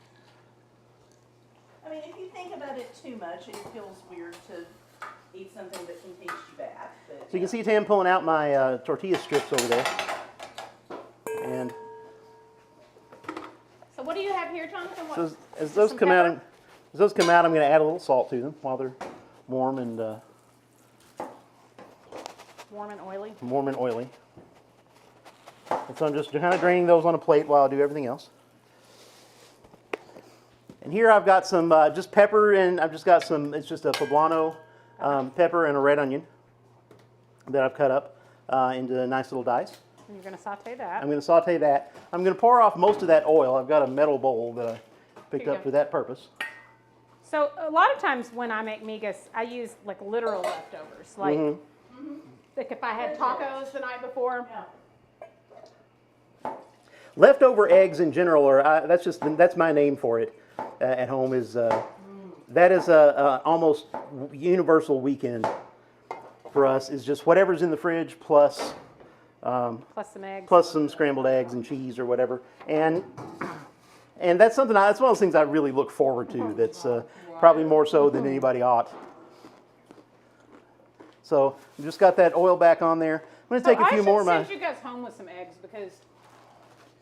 I mean, if you think about it too much, it feels weird to eat something that can taste you bad. But, So you can see Tam pulling out my tortilla strips over there. And So what do you have here, Jonathan? so as those come out, I'm going to add a little salt to them while they're warm and Warm and oily. And so I'm just kind of draining those on a plate while I do everything else. And here I've got some just pepper, and I've just got some, it's just a poblano pepper and a red onion that I've cut up into nice little dice. And you're going to saute that. I'm going to saute that. I'm going to pour off most of that oil. I've got a metal bowl that I picked up for that purpose. So a lot of times when I make migas, I use like literal leftovers. Like, like if I had tacos the night before. Leftover eggs in general are that's my name for it at home. Is that is a almost universal weekend for us. Is just whatever's in the fridge plus Plus some eggs. plus some scrambled eggs and cheese or whatever. And that's something that's one of those things I really look forward to. That's probably more so than anybody ought. So we just got that oil back on there. I'm going to take a few more. I should send you guys home with some eggs, because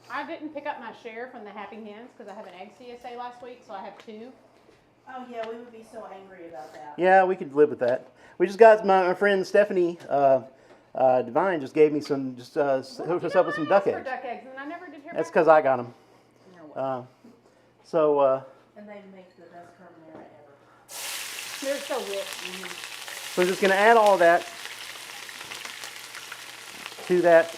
I didn't pick up my share from the Happy Hens because I have an egg CSA last week, so I have 2. oh yeah, we would be so angry about that. Yeah, we could live with that. We just got my friend Stephanie Devine just gave me some, just hooked us up with some duck eggs. Duck eggs, and I never did hear That's back. because I got them. And they make the best carbonara ever. They're so rich. So I'm just going to add all of that to that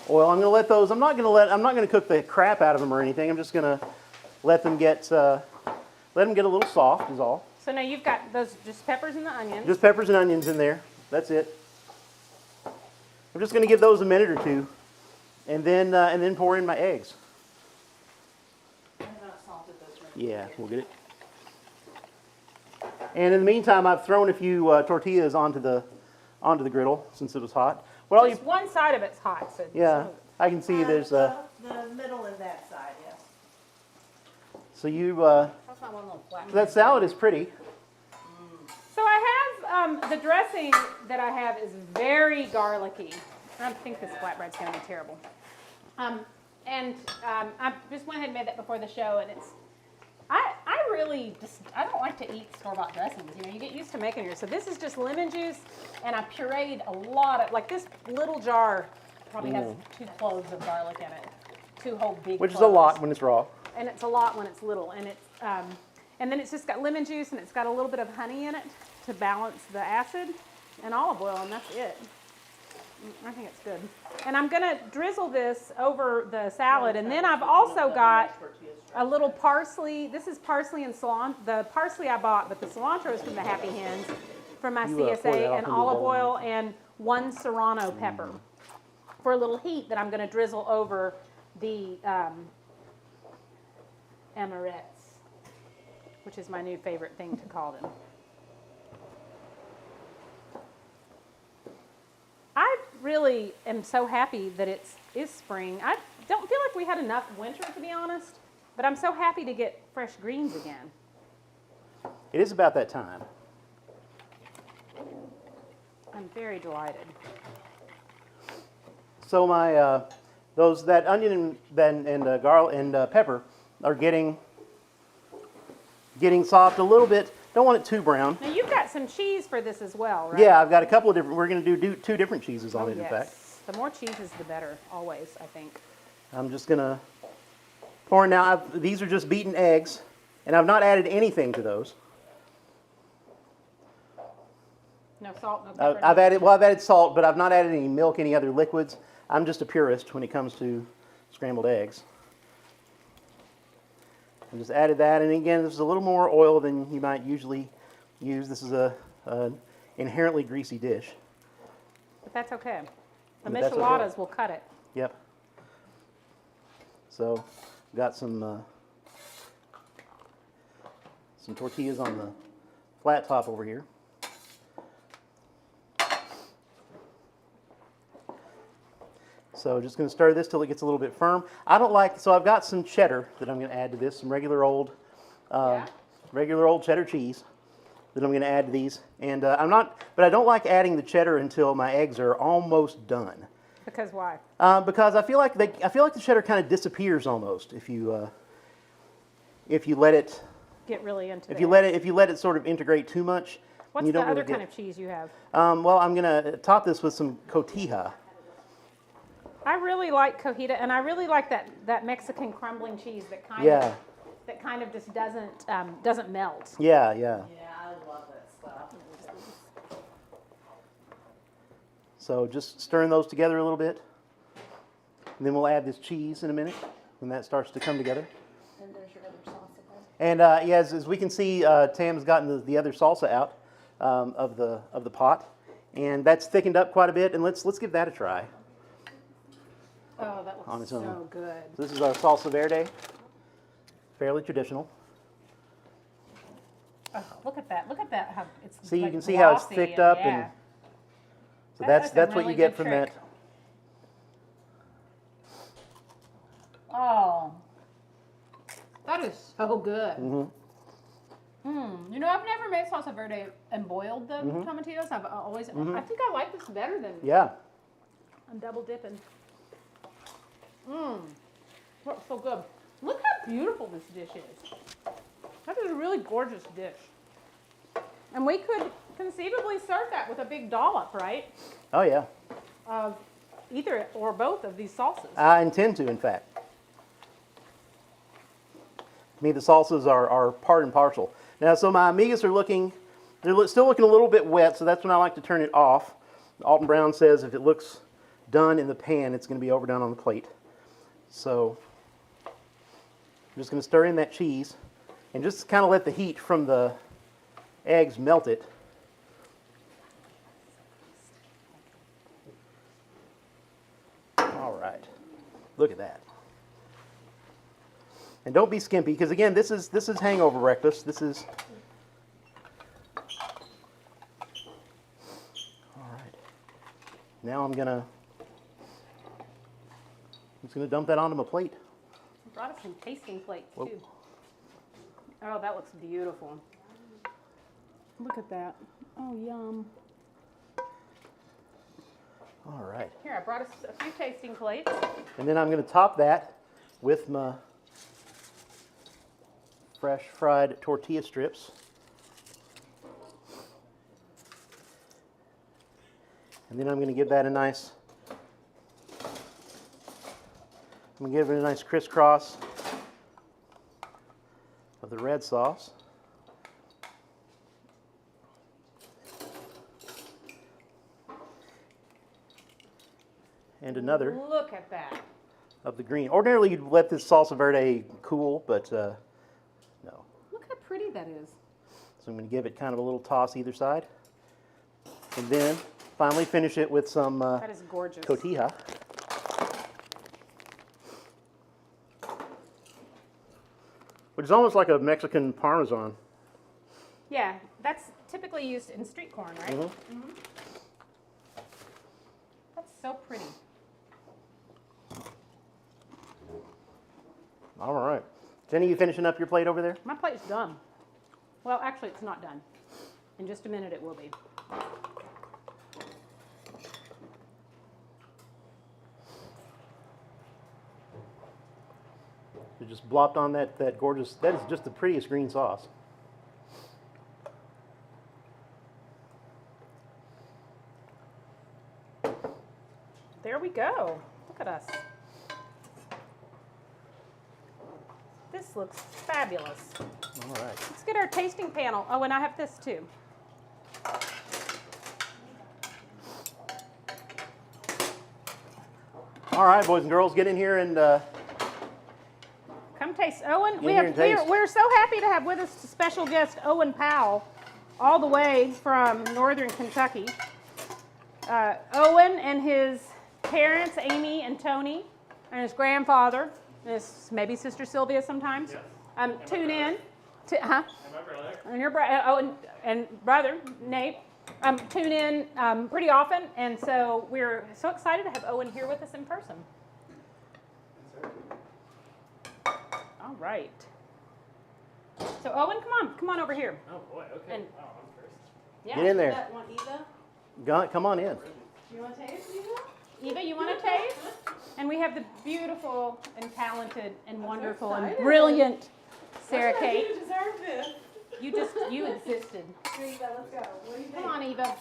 oil. I'm going to let those. I'm not going to cook the crap out of them or anything. I'm just going to let them get a little soft. Is all. So now you've got those just peppers and the onions. Just peppers and onions in there. That's it. I'm just going to give those a minute or two, and then pour in my eggs. I have not salted those right. Yeah, we'll get it. And in the meantime, I've thrown a few tortillas onto the griddle since it was hot. Well, Just one side of it's hot. So yeah, I can see there's The middle and that side, yes. So you That's not one little flat. that salad is pretty. So I have the dressing that I have is very garlicky. I think this flatbread's going to be terrible. I just went ahead and made that before the show, and it's. I don't like to eat store-bought dressings. You know, you get used to making yours. So this is just lemon juice, and I pureed a lot of, like this little jar probably has 2 cloves of garlic in it, 2 whole big. Which is a cloves. lot when it's raw. And it's a lot when it's little, and it's and then it's just got lemon juice, and it's got a little bit of honey in it to balance the acid, and olive oil, and that's it. I think it's good. And I'm gonna drizzle this over the salad, and then I've also got a little parsley. This is parsley and cilantro. The parsley I bought, but the cilantro is from the Happy Hens, from my pour that CSA, off and into the olive bowl. oil, and 1 serrano pepper for a little heat that I'm gonna drizzle over the amarettes, which is my new favorite thing to call them. I really am so happy that it is spring. don't feel like we had enough winter, to be honest, but I'm so happy to get fresh greens again. It is about that time. I'm very delighted. So my that onion and garlic and pepper are getting soft a little bit. Don't want it too brown. Now you've got some cheese for this as well, right? Yeah, I've got a couple of different. We're going to do 2 different cheeses on Oh, it. yes. In fact, The more cheeses, the better. Always, I think. I'm just going to pour in now. These are just beaten eggs, and I've not added anything to those. No salt, no pepper. I've added salt, but I've not added any milk, any other liquids. I'm just a purist when it comes to scrambled eggs. I just added that, and again, this is a little more oil than you might usually use. This is an inherently greasy dish. But that's okay. The But that's okay. micheladas will cut it. Yep. So, got some tortillas on the flat top over here. So just going to stir this till it gets a little bit firm. So I've got some cheddar that I'm going to add to this, some regular old cheddar cheese that I'm going to add to these. And but I don't like adding the cheddar until my eggs are almost done. Because why? Because I feel like the cheddar kind of disappears almost if you let it Get really into it. if you let it sort of integrate too much. What's you the don't other really kind of cheese you have? Well, I'm going to top this with some cotija. I really like cojita, and I really like that Mexican crumbling cheese that kind of just doesn't melt. Yeah. Yeah, I love that stuff. So just stirring those together a little bit. And then we'll add this cheese in a minute when that starts to come together. And there's your other salsa bar. And as we can see, Tam's gotten the other salsa out of the pot, and that's thickened up quite a bit. And let's give that a try. Oh, that On looks its own. so good. So this is our salsa verde, fairly traditional. Oh, look at that! Look at that! How it's See, you like can see how it's glossy thicked up, and yeah. so That's a that's what really you get good from trick. that. Oh, that is so good. Mm-hmm. You know, I've never made salsa verde and boiled the tomatillos. I've always. I think I like this better than. Yeah. I'm double dipping. That's so good. Look how beautiful this dish is. That is a really gorgeous dish. And we could conceivably serve that with a big dollop, right? Oh yeah. Of either or both of these salsas. I intend to, in fact. To me, the salsas are part and parcel. Now, so my amigas they're still looking a little bit wet, so that's when I like to turn it off. Alton Brown says if it looks done in the pan, it's going to be overdone on the plate. So I'm just going to stir in that cheese and just kind of let the heat from the eggs melt it. All right, look at that. And don't be skimpy, because again, this is hangover breakfast. This is all right. Now I'm just gonna dump that onto my plate. I brought us some tasting plates Whoa. too. Oh, that looks beautiful. Look at that. Oh, yum. All right. Here, I brought us a few tasting plates. And then I'm going to top that with my fresh fried tortilla strips. And then I'm going to give that a nice, crisscross of the red sauce. And another Look at that. of the green. Ordinarily, you'd let this salsa verde cool, but no. Look how pretty that is. So I'm going to give it kind of a little toss either side. And then finally finish it with some That is gorgeous. cotija. Which is almost like a Mexican Parmesan. Yeah, that's typically used in street corn, right? Mm-hmm. That's so pretty. Is any of you finishing up your plate over there? My plate's done. Well, actually, it's not done. In just a minute, it will be. You just blopped on that gorgeous, that is just the prettiest green sauce. There we go. Look at us. This looks fabulous. All right. Let's get our tasting panel. Oh, and I have this too. All right, boys and girls, get in here and Come taste. Owen, Get here and taste. we're so happy to have with us special guest Owen Powell, all the way from northern Kentucky. Owen and his parents, Amy and Tony, and his grandfather, and his maybe sister Sylvia sometimes. Yes. Tune in. And my brother. And your and brother Nate tune in pretty often, and so we're so excited to have Owen here with us in person. All right. So Owen, come on over here. Oh boy, okay. And- Wow, I'm first. Yeah. get in there. Want Eva? Come on in. You want to taste Eva? Eva, you want to taste? And we have the beautiful and talented and wonderful and excited. brilliant Sarah You Kate. deserve this. You insisted. Here, Eva, let's go. What do you think? Come on, Eva.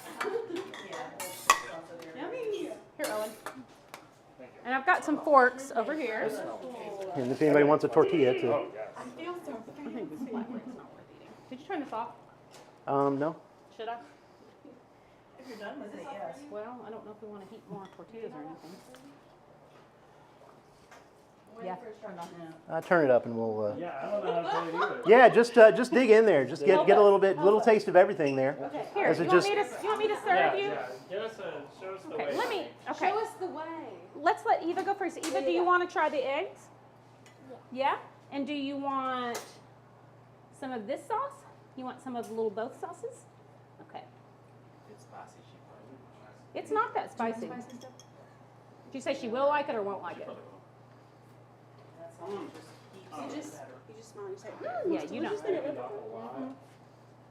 Yummy. Here, Owen. And I've got some forks over here. And if anybody wants a tortilla, too. Oh, yes. I feel so I think this flatbread's not worth eating. Did you turn this off? No. Should I? If you're done with it, yes. Well, I don't know if we want to heat more tortillas or anything. Yeah, turn it on. Turn it up and we'll. Yeah, I don't know how to play it either. Yeah, just dig in there. Just get a little taste of everything there. Okay, here. Is You it want, just- me to, you want me to serve Yeah, you? yeah. Show us the Okay, way. let me. Okay, Show us the way. let's let Eva go first. Eva, do you want to try the eggs? Yeah. And do you want some of this sauce? You want some of the little both sauces? Okay. It's spicy. She probably won't. It's not that spicy. Did you say she will like it or won't like it? You just smile and you say, Yeah, you know. An awful lot.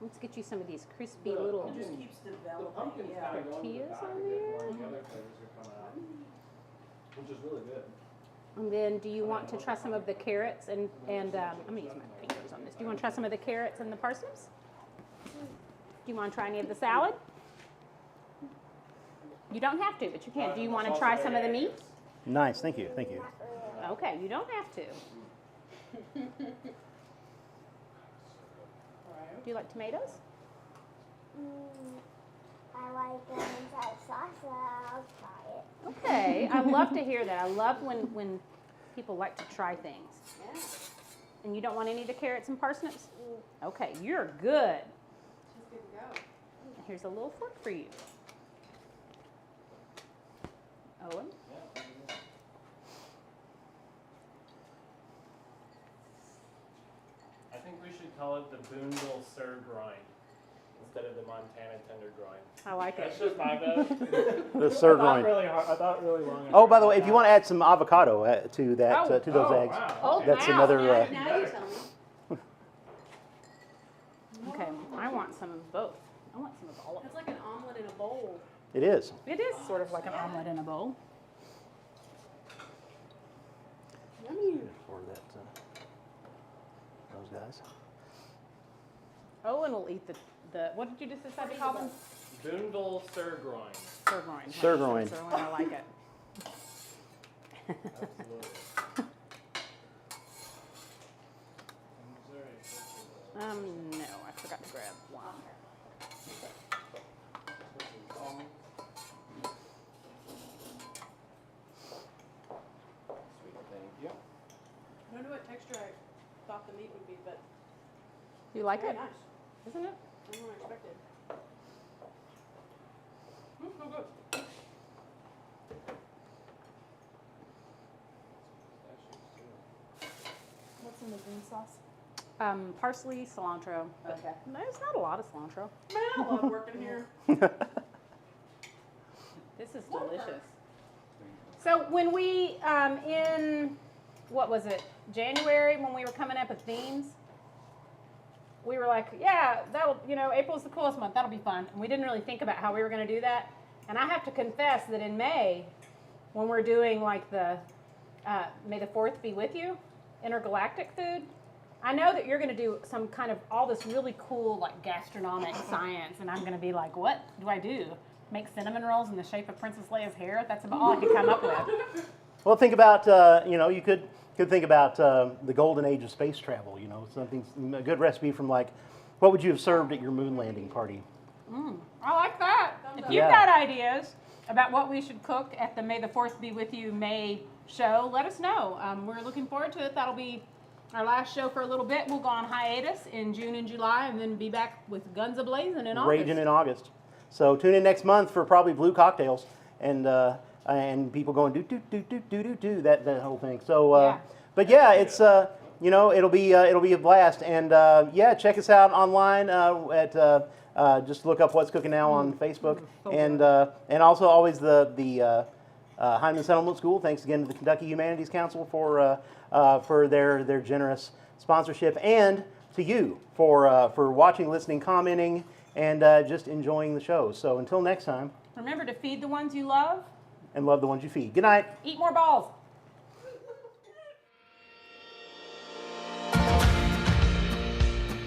Let's get you some of these crispy little It just keeps The developing, pumpkin's yeah. kind of going to the tortillas back on a bit there. more, and the other flavors are coming out, which is really good. And then do you want to try some of the carrots and I'm gonna use my fingers on this. Do you want to try some of the carrots and the parsnips? Do you want to try any of the salad? You don't have to, but you can. Do you want to try some of the meat? Nice. Thank you. Thank you. Okay, you don't have to. Do you like tomatoes? I like them inside sauce, so I'll try it. Okay, I love to hear that. I love when people like to try things. yeah. And you don't want any of the carrots and parsnips? Okay, you're good. She's good to go. Here's a little fork for you. Owen? I think we should call it the Boonville sirloin instead of the Montana tenderloin. I like it. That's just my bad. The I sirloin. thought really long. and Oh, by hard the way, about if you want to add some avocado to that, Oh. to those Oh, eggs, wow. Oh, that's wow. another. Now you tell me. Okay, I want some of both. I want some of all of It's it. like an omelet in a bowl. It is. It is sort of like an omelet in a bowl. Yummy. For that, those guys. Owen will eat the what did you just decide to call them? Boonville sirloin. Sirloin. Sirloin. Sirloin, I like it. Absolutely. No, I forgot to grab one. Sweet, thank you. I don't know what texture I thought the meat would be, but You like very it? nice. Isn't it? I don't know what I expected. So good. What's in the green sauce? Parsley, cilantro. Okay. There's not a lot of cilantro. Man, I love working here. This is delicious. So when we in what was it? January when we were coming up with themes, we were like, yeah, April's the coolest month. That'll be fun. And we didn't really think about how we were going to do that. And I have to confess that in May, when we're doing like the May the 4th be with you, intergalactic food, I know that you're going to do some kind of all this really cool like gastronomic science, and I'm going to be like, what do I do? Make cinnamon rolls in the shape of Princess Leia's hair? That's about all I could come up with. Well, think about, you could think about the golden age of space travel, a good recipe from like, what would you have served at your moon landing party? I like that. If you've got ideas about what we should cook at the May the 4th be with you May show, let us know. We're looking forward to it. That'll be our last show for a little bit. We'll go on hiatus in June and July and then be back with guns a-blazing in August. Raging in August. So tune in next month for probably blue cocktails and people going do that whole thing. So, but yeah, it's it'll be a blast. And check us out online at just look up What's Cooking Now on Facebook, and also always the Hyman Settlement School. Thanks again to the Kentucky Humanities Council for their generous sponsorship, and to you for watching, listening, commenting, and just enjoying the show. So until next time, remember to feed the ones you love and love the ones you feed. Good night. Eat more balls.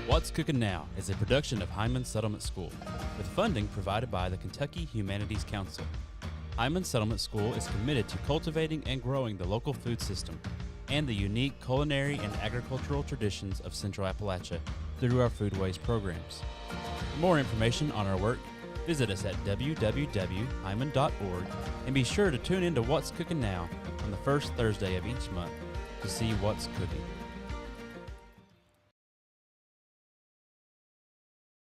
What's Cookin' Now is a production of Hyman Settlement School, with funding provided by the Kentucky Humanities Council. Hyman Settlement School is committed to cultivating and growing the local food system and the unique culinary and agricultural traditions of Central Appalachia through our foodways programs. For more information on our work, visit us at www.hyman.org and be sure to tune in to What's Cookin' Now on the first Thursday of each month to see what's cooking.